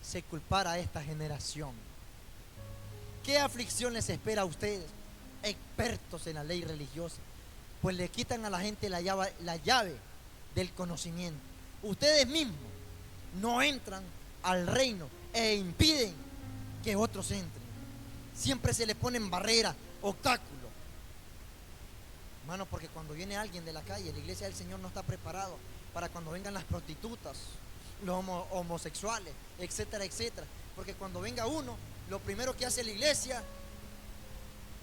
se culpara a esta generación. ¿Qué aflicción les espera a ustedes, expertos en la ley religiosa? Pues le quitan a la gente la llave del conocimiento. Ustedes mismos no entran al reino e impiden que otros entren. Siempre se le ponen barreras, obstáculos. Hermano, porque cuando viene alguien de la calle, la iglesia del Señor no está preparado para cuando vengan las prostitutas, los homosexuales, etcétera, etcétera. Porque cuando venga uno, lo primero que hace la iglesia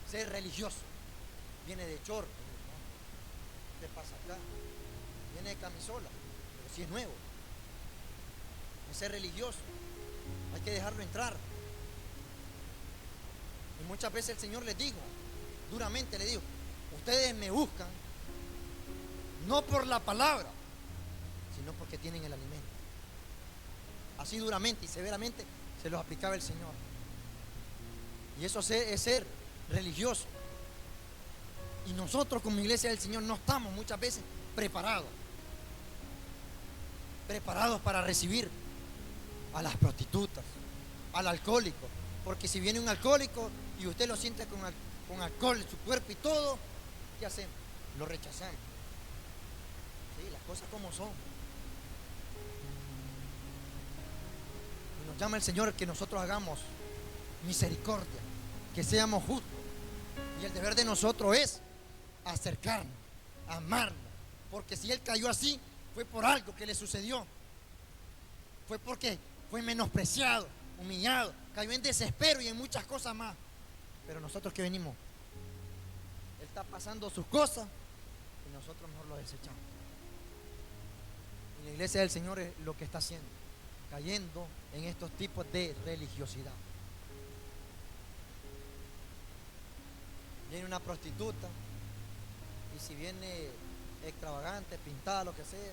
es ser religioso. Viene de short, ¿Qué pasa acá? Viene de camisola, pero si es nuevo. Ese es religioso. Hay que dejarlo entrar. Y muchas veces el Señor les dijo, duramente le dijo, ustedes me buscan no por la palabra, sino porque tienen el alimento. Así duramente y severamente se los aplicaba el Señor. Y eso es ser religioso. Y nosotros como iglesia del Señor no estamos muchas veces preparados para recibir a las prostitutas, al alcohólico. Porque si viene un alcohólico y usted lo siente con alcohol en su cuerpo y todo, ¿qué hacemos? Lo rechazamos. Sí, las cosas como son. Y nos llama el Señor que nosotros hagamos misericordia, que seamos justos. Y el deber de nosotros es acercarnos, amarlo. Porque si Él cayó así, fue por algo que le sucedió. Fue porque fue menospreciado, humillado, cayó en desespero y en muchas cosas más. Pero nosotros que venimos, Él está pasando sus cosas y nosotros mejor lo desechamos. Y la iglesia del Señor es lo que está haciendo, cayendo en estos tipos de religiosidad. Viene una prostituta y si viene extravagante, pintada, lo que sea, es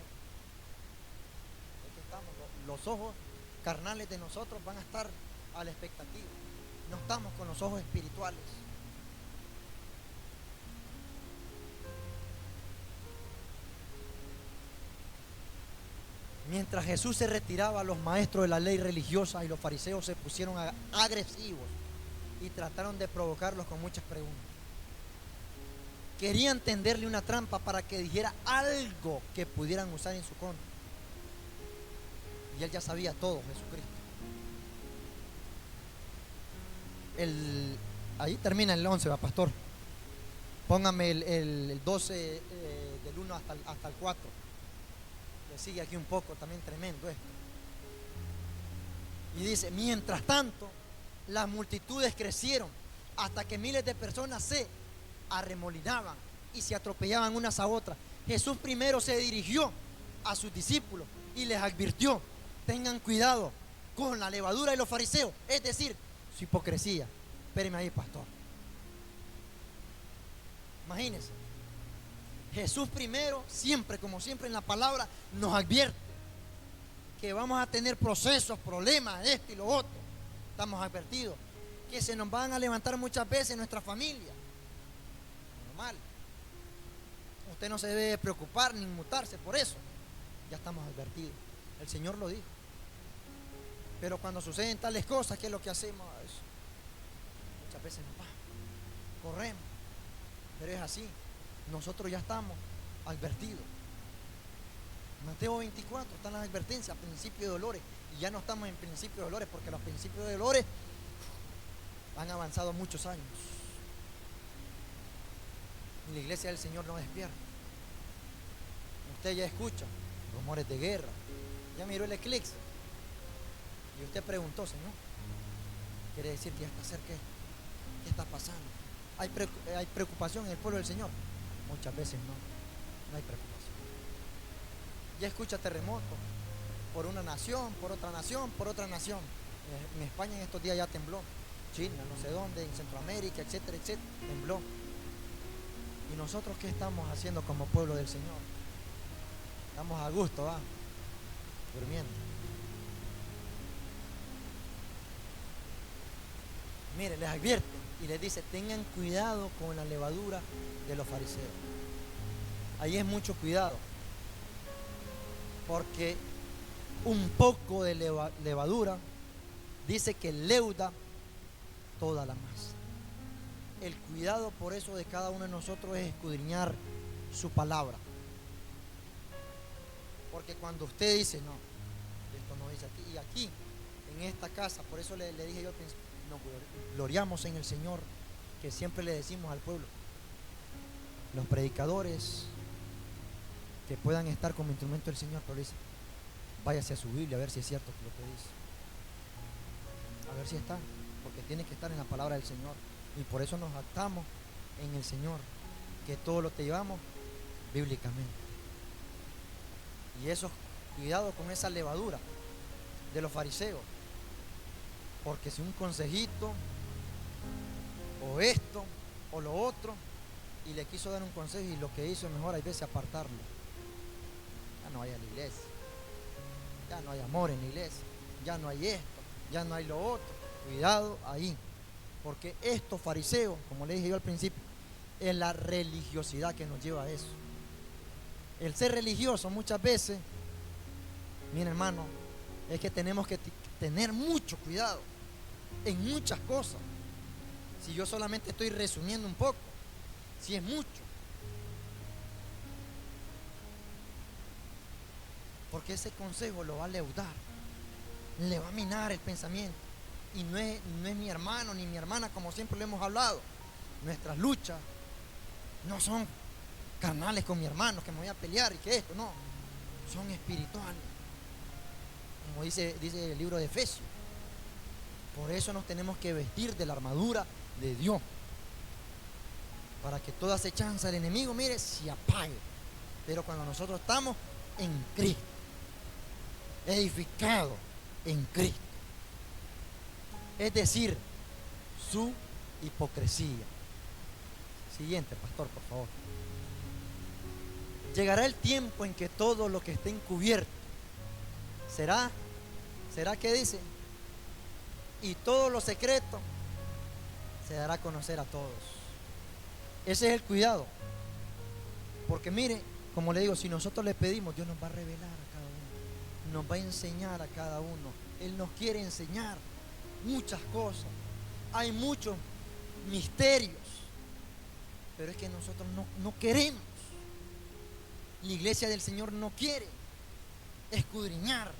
que estamos, los ojos carnales de nosotros van a estar a la expectativa. No estamos con los ojos espirituales. Mientras Jesús se retiraba, los maestros de la ley religiosa y los fariseos se pusieron agresivos y trataron de provocarlos con muchas preguntas. Querían tenderle una trampa para que dijera algo que pudieran usar en su contra. Y Él ya sabía todo, Jesucristo. Ahí termina el 11, va, pastor. Póngame el 12 del 1 hasta el 4. Le sigue aquí un poco, también tremendo esto. Y dice, mientras tanto, las multitudes crecieron hasta que miles de personas se arremolinaban y se atropellaban unas a otras. Jesús primero se dirigió a sus discípulos y les advirtió, tengan cuidado con la levadura de los fariseos, es decir, su hipocresía. Espéreme ahí, pastor. Imagínense, Jesús primero, siempre, como siempre en la palabra, nos advierte que vamos a tener procesos, problemas, esto y lo otro. Estamos advertidos que se nos van a levantar muchas veces en nuestra familia. Normal. Usted no se debe preocupar ni inmutarse por eso. Ya estamos advertidos. El Señor lo dijo. Pero cuando suceden tales cosas, ¿qué es lo que hacemos? Muchas veces nos vamos, corremos. Pero es así. Nosotros ya estamos advertidos. Mateo 24 están las advertencias, principio de dolores. Y ya no estamos en principio de dolores, porque los principios de dolores han avanzado muchos años. Y la iglesia del Señor no despierta. Usted ya escucha rumores de guerra. Ya miró el eclipse. Y usted preguntó, Señor, quiere decir que ya está cerca. ¿Qué está pasando? ¿Hay preocupación en el pueblo del Señor? Muchas veces no hay preocupación. Ya escucha terremotos por una nación, por otra nación, por otra nación. En España en estos días ya tembló. China, no sé dónde, en Centroamérica, etcétera, etcétera, tembló. ¿Y nosotros qué estamos haciendo como pueblo del Señor? Estamos a gusto, durmiendo. Mire, les advierte y les dice, tengan cuidado con la levadura de los fariseos. Ahí es mucho cuidado, porque un poco de levadura dice que leuda toda la masa. El cuidado por eso de cada uno de nosotros es escudriñar su palabra. Porque cuando usted dice, no, esto no dice aquí, y aquí, en esta casa, por eso le dije yo al principio, nos gloriamos en el Señor, que siempre le decimos al pueblo, los predicadores que puedan estar como instrumento del Señor, pero dice, váyase a su Biblia a ver si es cierto lo que dice, a ver si está, porque tiene que estar en la palabra del Señor. Y por eso nos atamos en el Señor, que todo lo que llevamos bíblicamente. Y eso, cuidado con esa levadura de los fariseos, porque si un consejito o esto o lo otro, y le quiso dar un consejo y lo que hizo es mejor hay veces apartarlo. Ya no hay a la iglesia, ya no hay amor en la iglesia, ya no hay esto, ya no hay lo otro. Cuidado ahí, porque estos fariseos, como le dije yo al principio, es la religiosidad que nos lleva a eso. El ser religioso muchas veces, miren hermano, es que tenemos que tener mucho cuidado en muchas cosas. Si yo solamente estoy resumiendo un poco, si es mucho, porque ese consejo lo va a leudar, le va a minar el pensamiento. Y no es mi hermano ni mi hermana, como siempre lo hemos hablado. Nuestras luchas no son carnales con mi hermano, que me voy a pelear y que esto, no, son espirituales, como dice el libro de Efesios. Por eso nos tenemos que vestir de la armadura de Dios, para que toda acechanza del enemigo, mire, se apague. Pero cuando nosotros estamos en Cristo, edificados en Cristo, es decir, su hipocresía. Siguiente, pastor, por favor. Llegará el tiempo en que todo lo que esté encubierto será que dice, y todo lo secreto se dará a conocer a todos. Ese es el cuidado, porque mire, como le digo, si nosotros le pedimos, Dios nos va a revelar a cada uno, nos va a enseñar a cada uno. Él nos quiere enseñar muchas cosas, hay muchos misterios, pero es que nosotros no queremos. La iglesia del Señor no quiere escudriñar,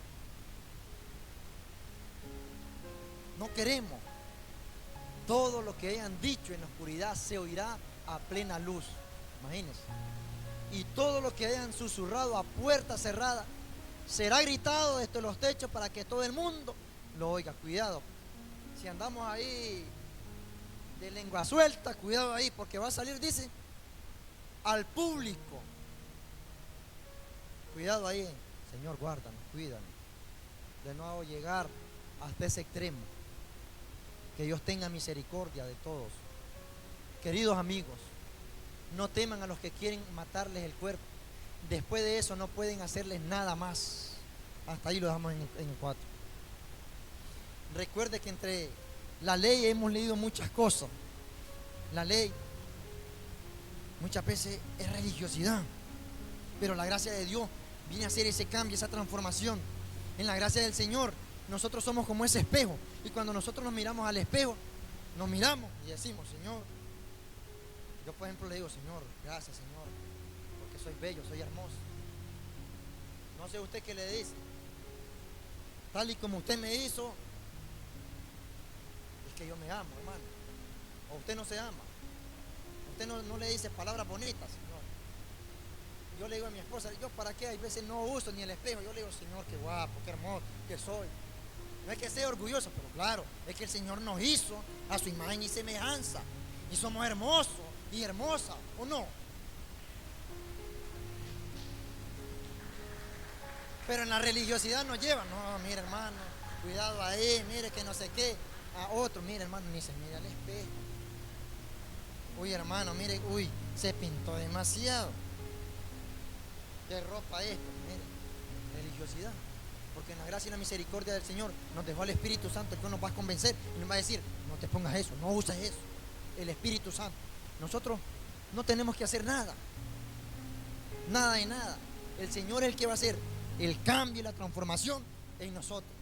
no queremos. Todo lo que hayan dicho en la oscuridad se oirá a plena luz, imagínense. Y todo lo que hayan susurrado a puerta cerrada será gritado desde los techos para que todo el mundo lo oiga. Cuidado, si andamos ahí de lengua suelta, cuidado ahí, porque va a salir, dice, al público. Cuidado ahí, Señor, guárdanos, cuídanos de no llegar hasta ese extremo. Que Dios tenga misericordia de todos. Queridos amigos, no teman a los que quieren matarles el cuerpo. Después de eso no pueden hacerles nada más. Hasta ahí lo dejamos en el 4. Recuerde que entre la ley hemos leído muchas cosas. La ley muchas veces es religiosidad, pero la gracia de Dios viene a hacer ese cambio, esa transformación. En la gracia del Señor nosotros somos como ese espejo, y cuando nosotros nos miramos al espejo, nos miramos y decimos, Señor, yo por ejemplo le digo, Señor, gracias Señor, porque soy bello, soy hermoso. No sé usted qué le dice, tal y como usted me hizo, es que yo me amo, hermano. O usted no se ama, usted no le dice palabras bonitas, Señor. Yo le digo a mi esposa, yo para qué, hay veces no uso ni el espejo, yo le digo, Señor, qué guapo, qué hermoso que soy. No es que sea orgulloso, pero claro, es que el Señor nos hizo a su imagen y semejanza, y somos hermosos y hermosas, ¿o no? Pero en la religiosidad nos lleva, no, mire hermano, cuidado ahí, mire que no sé qué, a otro, mire hermano, ni se mira al espejo. Uy hermano, mire, uy, se pintó demasiado. ¿Qué ropa esto? Mire, religiosidad. Porque en la gracia y la misericordia del Señor nos dejó al Espíritu Santo, el cual nos va a convencer y nos va a decir, no te pongas eso, no uses eso. El Espíritu Santo. Nosotros no tenemos que hacer nada. Nada de nada. El Señor es el que va a hacer el cambio y la transformación en nosotros.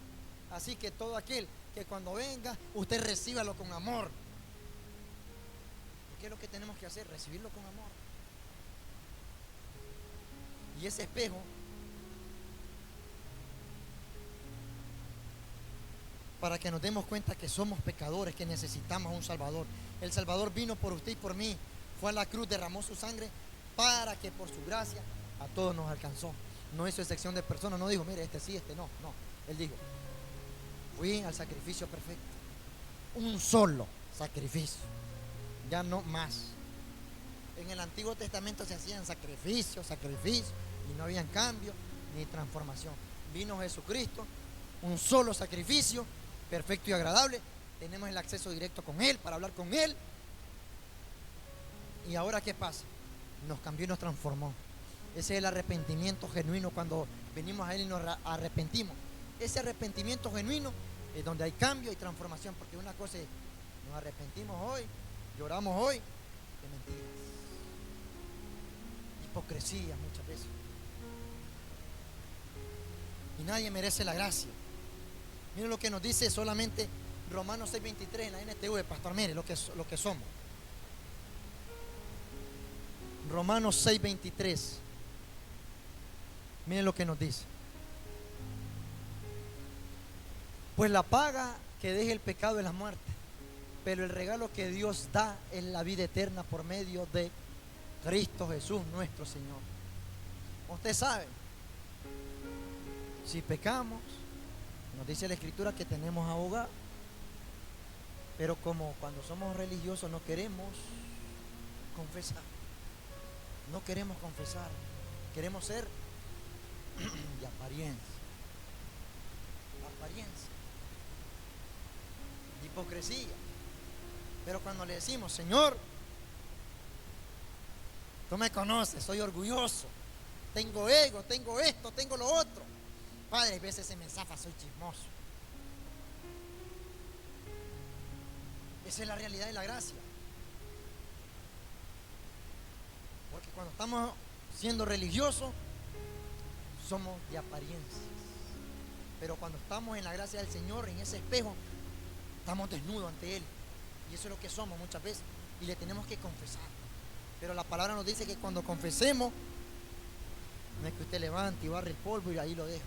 Así que todo aquel que cuando venga, usted recíbalo con amor. ¿Qué es lo que tenemos que hacer? Recibirlo con amor. Y ese espejo para que nos demos cuenta que somos pecadores, que necesitamos un Salvador. El Salvador vino por usted y por mí, fue a la cruz, derramó su sangre para que por su gracia a todos nos alcanzó. No hizo excepción de personas, no dijo, mire, este sí, este no, no. Él dijo, fui al sacrificio perfecto, un solo sacrificio, ya no más. En el Antiguo Testamento se hacían sacrificios, y no habían cambio ni transformación. Vino Jesucristo, un solo sacrificio, perfecto y agradable. Tenemos el acceso directo con Él para hablar con Él. ¿Y ahora qué pasa? Nos cambió y nos transformó. Ese es el arrepentimiento genuino, cuando venimos a Él y nos arrepentimos. Ese arrepentimiento genuino es donde hay cambio y transformación, porque una cosa es, nos arrepentimos hoy, lloramos hoy, de mentiras, hipocresía muchas veces. Y nadie merece la gracia. Miren lo que nos dice solamente Romanos 6:23 en la NTV, pastor, mire lo que somos. Romanos 6:23. Miren lo que nos dice. Pues la paga que deja el pecado es la muerte, pero el regalo que Dios da es la vida eterna por medio de Cristo Jesús nuestro Señor. Usted sabe, si pecamos, nos dice la Escritura que tenemos abogado, pero como cuando somos religiosos no queremos confesar, queremos ser de apariencia, de hipocresía. Pero cuando le decimos, Señor, tú me conoces, soy orgulloso, tengo ego, tengo esto, tengo lo otro, Padre, a veces se me zafa, soy chismoso. Esa es la realidad de la gracia. Porque cuando estamos siendo religiosos, somos de apariencias. Pero cuando estamos en la gracia del Señor, en ese espejo, estamos desnudos ante Él. Y eso es lo que somos muchas veces. Y le tenemos que confesar. Pero la palabra nos dice que cuando confesemos, no es que usted levante y barre el polvo y ahí lo deja.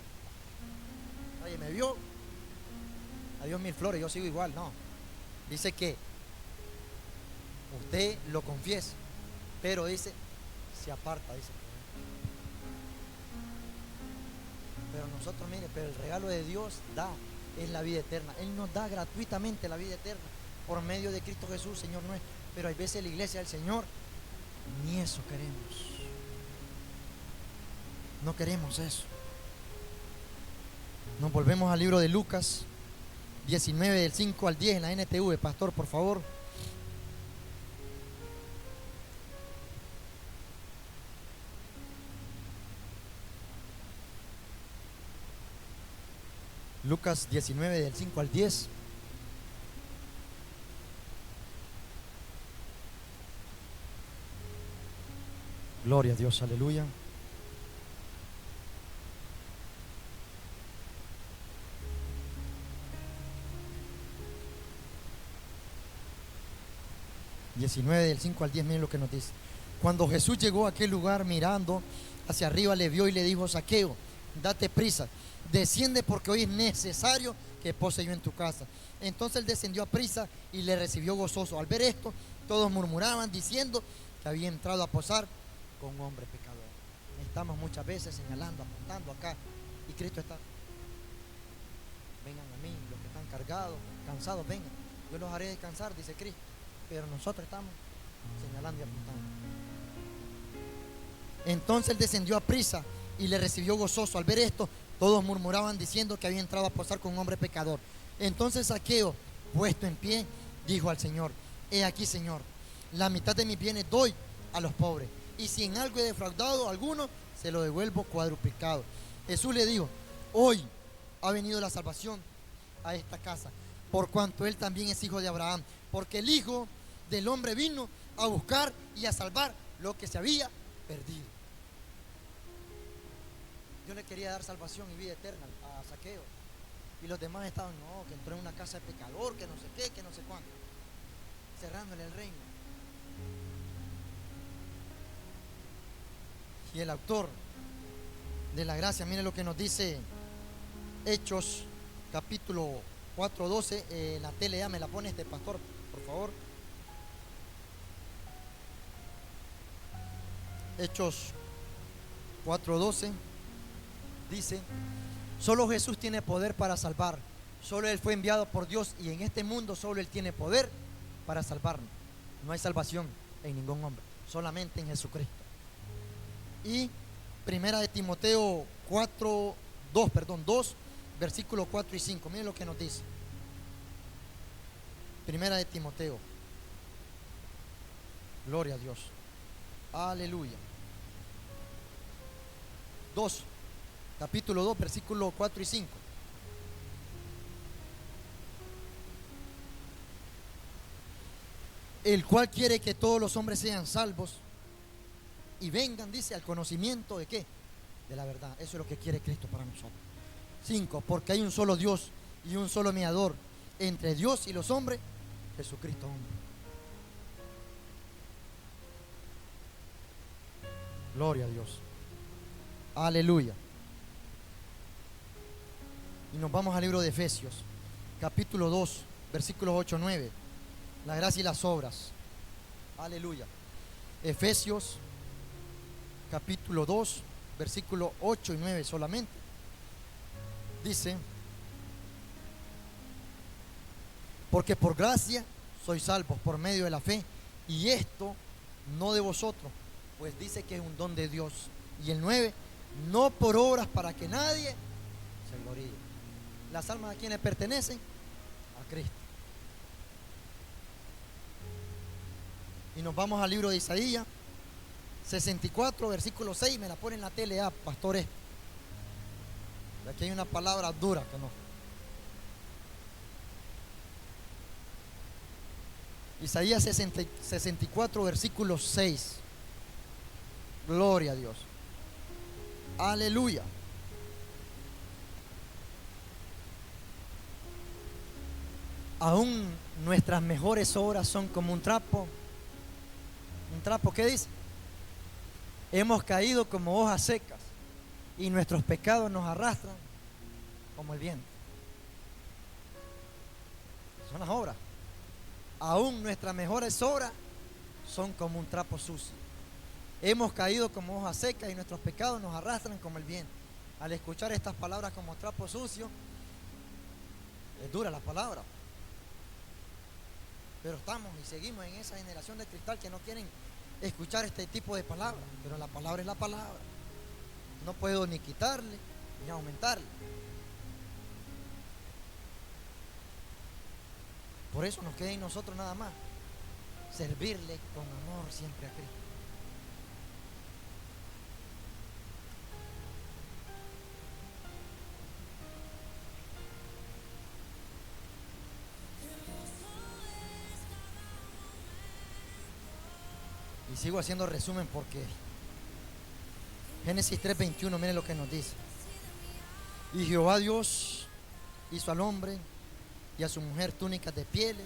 Oye, ¿me vio? Adiós mil flores, yo sigo igual. No. Dice que usted lo confiesa, pero dice, se aparta, dice. Pero nosotros, mire, pero el regalo de Dios es la vida eterna. Él nos da gratuitamente la vida eterna por medio de Cristo Jesús, Señor nuestro. Pero hay veces la iglesia del Señor ni eso queremos. No queremos eso. Nos volvemos al libro de Lucas 19, del 5 al 10 en la NTV, pastor, por favor. Lucas 19, del 5 al 10. Gloria a Dios, aleluya. Del 5 al 10, miren lo que nos dice. Cuando Jesús llegó a aquel lugar, mirando hacia arriba, le vio y le dijo: Zaqueo, date prisa, desciende, porque hoy es necesario que pose yo en tu casa. Entonces él descendió a prisa y le recibió gozoso. Al ver esto, todos murmuraban, diciendo que había entrado a posar con un hombre pecador. Estamos muchas veces señalando, apuntando acá, y Cristo está: vengan a mí los que están cargados, cansados, vengan, yo los haré descansar, dice Cristo. Pero nosotros estamos señalando y apuntando. Entonces él descendió a prisa y le recibió gozoso. Al ver esto, todos murmuraban, diciendo que había entrado a posar con un hombre pecador. Entonces Zaqueo, puesto en pie, dijo al Señor: he aquí, Señor, la mitad de mis bienes doy a los pobres, y si en algo he defraudado a alguno, se lo devuelvo cuadruplicado. Jesús le dijo: hoy ha venido la salvación a esta casa, por cuanto él también es hijo de Abraham, porque el Hijo del Hombre vino a buscar y a salvar lo que se había perdido. Yo le quería dar salvación y vida eterna a Zaqueo, y los demás estaban: no, que entró en una casa de pecador, que no sé qué, que no sé cuánto, cerrándole el reino. Y el autor de la gracia, mire lo que nos dice Hechos capítulo 4:12. La tele me la pone este pastor, por favor. Hechos 4:12 dice: solo Jesús tiene poder para salvar, solo Él fue enviado por Dios, y en este mundo solo Él tiene poder para salvarnos. No hay salvación en ningún hombre. solamente en Jesucristo. Y primera de Timoteo 2, versículos 4 y 5. Miren lo que nos dice. Primera de Timoteo. Gloria a Dios. Aleluya. Capítulo 2, versículos 4 y 5. El cual quiere que todos los hombres sean salvos y vengan, dice, al conocimiento de qué, de la verdad. Eso es lo que quiere Cristo para nosotros. 5, porque hay un solo Dios y un solo mediador entre Dios y los hombres, Jesucristo hombre. Gloria a Dios. Aleluya. Y nos vamos al libro de Efesios, capítulo 2, versículos 8 y 9. La gracia y las obras. Aleluya. Efesios capítulo 2, versículos 8 y 9 solamente. Dice: porque por gracia sois salvos por medio de la fe, y esto no de vosotros, pues dice que es un don de Dios. Y el 9, no por obras para que nadie se gloríe. ¿Las almas a quién le pertenecen? A Cristo. Y nos vamos al libro de Isaías 64, versículo 6. Me la pone en la tele, pastores. Aquí hay una palabra dura que no. Isaías 64, versículo 6. Gloria a Dios. Aleluya. Aún nuestras mejores obras son como un trapo. ¿Un trapo qué dice? Hemos caído como hojas secas y nuestros pecados nos arrastran como el viento. Son las obras. Aún nuestras mejores obras son como un trapo sucio. Hemos caído como hojas secas y nuestros pecados nos arrastran como el viento. Al escuchar estas palabras como trapo sucio, es dura la palabra. Pero estamos y seguimos en esa generación de cristal que no quieren escuchar este tipo de palabras. Pero la palabra es la palabra. No puedo ni quitarle ni aumentarle. Por eso nos queda en nosotros nada más servirle con amor siempre a Cristo. Y sigo haciendo resumen porque Génesis 3:21, miren lo que nos dice. Y Jehová Dios hizo al hombre y a su mujer túnicas de pieles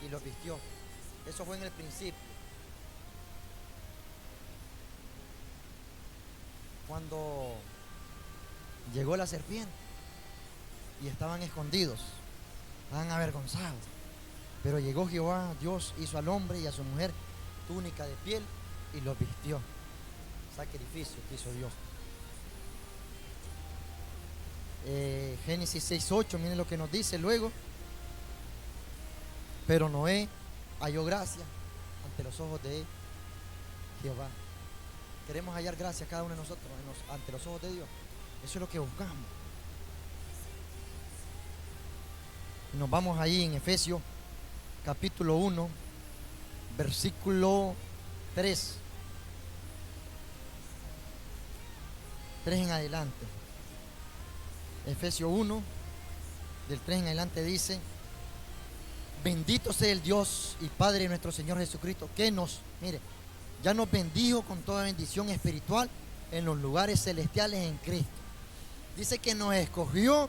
y los vistió. Eso fue en el principio. Cuando llegó la serpiente y estaban escondidos, estaban avergonzados. Pero llegó Jehová Dios, hizo al hombre y a su mujer túnica de piel y los vistió. Sacrificio que hizo Dios. Génesis 6:8, miren lo que nos dice luego. Pero Noé halló gracia ante los ojos de Jehová. Queremos hallar gracia cada uno de nosotros ante los ojos de Dios. Eso es lo que buscamos. Y nos vamos ahí en Efesios capítulo 1, versículo 3 en adelante. Efesios 1, del 3 en adelante dice: bendito sea el Dios y Padre de nuestro Señor Jesucristo, que ya nos bendijo con toda bendición espiritual en los lugares celestiales en Cristo. Dice que nos escogió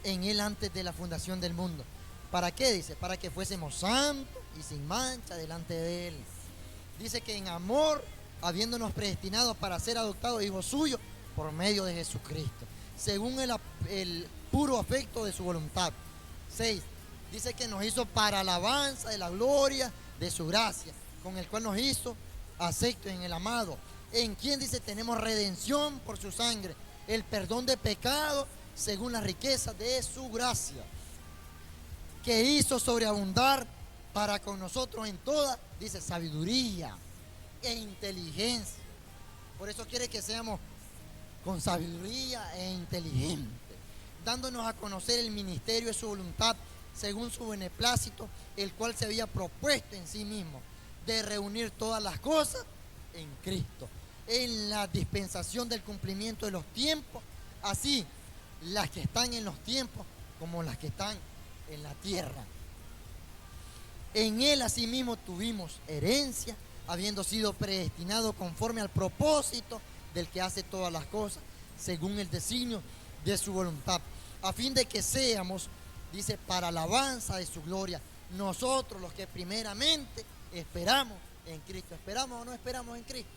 en Él antes de la fundación del mundo. ¿Para qué? Dice, para que fuésemos santos y sin mancha delante de Él. Dice que en amor, habiéndonos predestinado para ser adoptados hijos suyos por medio de Jesucristo, según el puro afecto de su voluntad. 6. Dice que nos hizo para alabanza de la gloria de su gracia, con el cual nos hizo aceptos en el amado, en quien, dice, tenemos redención por su sangre, el perdón de pecado según las riquezas de su gracia, que hizo sobreabundar para con nosotros en toda, dice, sabiduría e inteligencia. Por eso quiere que seamos con sabiduría e inteligente, dándonos a conocer el ministerio de su voluntad según su beneplácito, el cual se había propuesto en sí mismo de reunir todas las cosas en Cristo, en la dispensación del cumplimiento de los tiempos, así las que están en los tiempos como las que están en la tierra. En Él asimismo tuvimos herencia, habiendo sido predestinado conforme al propósito del que hace todas las cosas, según el designio de su voluntad, a fin de que seamos, dice, para alabanza de su gloria, nosotros los que primeramente esperamos en Cristo. ¿Esperamos o no esperamos en Cristo?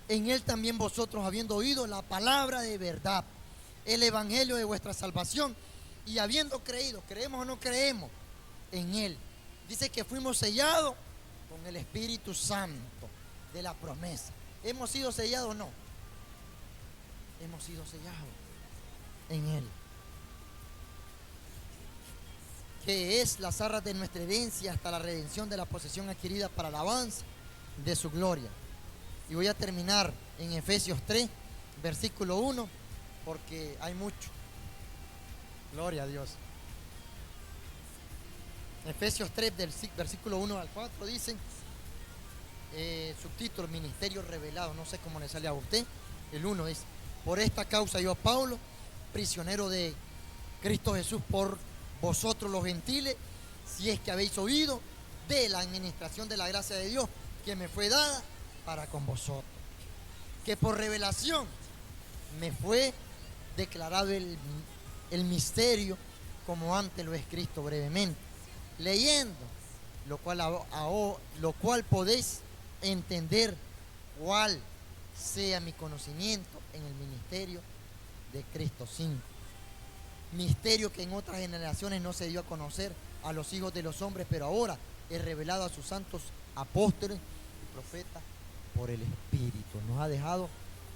En Él también vosotros, habiendo oído la palabra de verdad, el evangelio de vuestra salvación, y habiendo creído, ¿creemos o no creemos en Él? Dice que fuimos sellados con el Espíritu Santo de la promesa. ¿Hemos sido sellados o no? Hemos sido sellados en Él, que es las arras de nuestra herencia hasta la redención de la posesión adquirida para alabanza de su gloria. Y voy a terminar en Efesios 3, versículo 1, porque hay mucho. Gloria a Dios. Efesios 3, del versículo 1 al 4 dicen, subtítulo, ministerio revelado, no sé cómo le sale a usted. El 1 dice, por esta causa yo, Pablo, prisionero de Cristo Jesús, por vosotros los gentiles, si es que habéis oído de la administración de la gracia de Dios que me fue dada para con vosotros, que por revelación me fue declarado el misterio, como antes lo he escrito brevemente, leyendo, lo cual podéis entender cuál sea mi conocimiento en el ministerio de Cristo 5. Misterio que en otras generaciones no se dio a conocer a los hijos de los hombres, pero ahora es revelado a sus santos apóstoles y profetas por el Espíritu. Nos ha dejado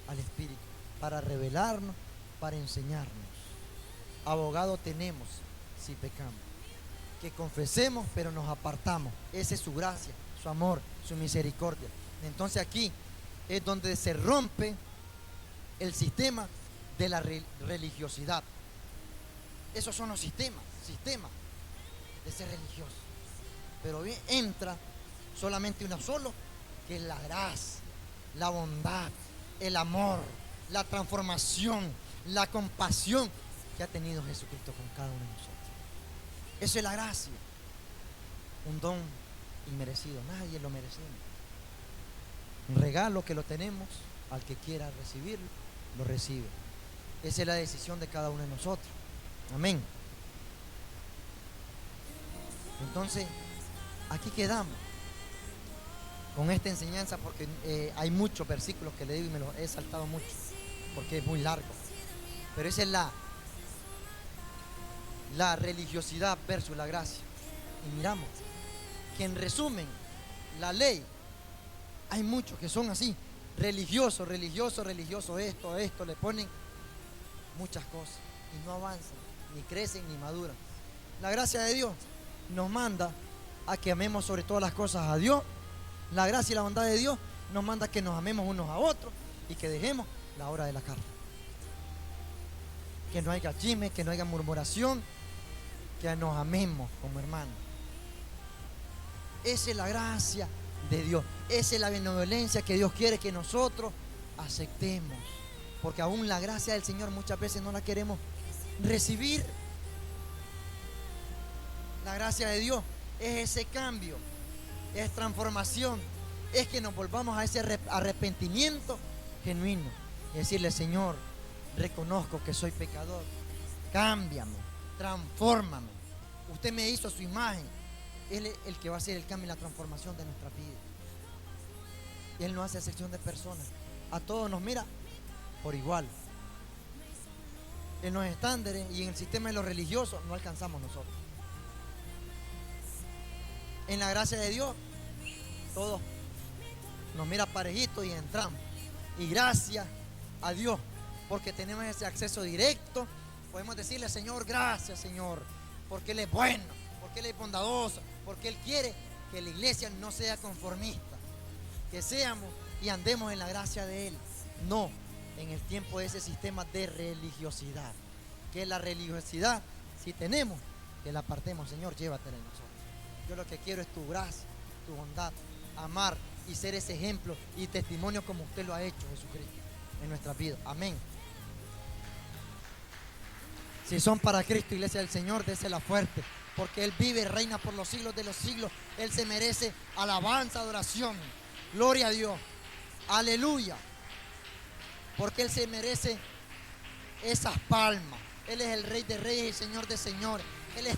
al Espíritu para revelarnos, para enseñarnos. Abogado tenemos si pecamos, que confesemos pero nos apartamos. Esa es su gracia, su amor, su misericordia. Entonces aquí es donde se rompe el sistema de la religiosidad. Esos son los sistemas de ser religioso. Pero bien, entra solamente uno solo, que es la gracia, la bondad, el amor, la transformación, la compasión que ha tenido Jesucristo con cada uno de nosotros. Eso es la gracia, un don inmerecido, nadie lo merecemos. Un regalo que lo tenemos, al que quiera recibirlo, lo recibe. Esa es la decisión de cada uno de nosotros. Amén. Entonces, aquí quedamos con esta enseñanza, porque hay muchos versículos que le digo y me los he saltado mucho, porque es muy largo. Pero esa es la religiosidad versus la gracia. Y miramos que en resumen, la ley, hay muchos que son así, religioso, esto, le ponen muchas cosas y no avanzan, ni crecen, ni maduran. La gracia de Dios nos manda a que amemos sobre todas las cosas a Dios. La gracia y la bondad de Dios nos manda a que nos amemos unos a otros y que dejemos la obra de la carne. Que no haya chisme, que no haya murmuración, que nos amemos como hermanos. Esa es la gracia de Dios. Esa es la benevolencia que Dios quiere que nosotros aceptemos. Porque aún la gracia del Señor muchas veces no la queremos recibir. La gracia de Dios es ese cambio, es transformación, es que nos volvamos a ese arrepentimiento genuino y decirle: Señor, reconozco que soy pecador, cámbiame, transfórmame. Usted me hizo a su imagen. Él es el que va a hacer el cambio y la transformación de nuestra vida. Él no hace excepción de personas. A todos nos mira por igual. En los estándares y en el sistema de los religiosos no alcanzamos nosotros. En la gracia de Dios, todos nos mira parejito y entramos. Y gracias a Dios, porque tenemos ese acceso directo, podemos decirle: Señor, gracias, Señor, porque Él es bueno, porque Él es bondadoso, porque Él quiere Que la iglesia no sea conformista, que seamos y andemos en la gracia de Él, no en el tiempo de ese sistema de religiosidad. Que la religiosidad, si tenemos, que la apartemos. Señor, llévatela en nosotros. Yo lo que quiero es tu gracia, tu bondad, amar y ser ese ejemplo y testimonio como usted lo ha hecho, Jesucristo, en nuestras vidas. Amén. Si son para Cristo, iglesia del Señor, désela fuerte, porque Él vive y reina por los siglos de los siglos. Él se merece alabanza, adoración. Gloria a Dios. Aleluya. Porque Él se merece esas palmas. Él es el Rey de Reyes y Señor de Señores. Él es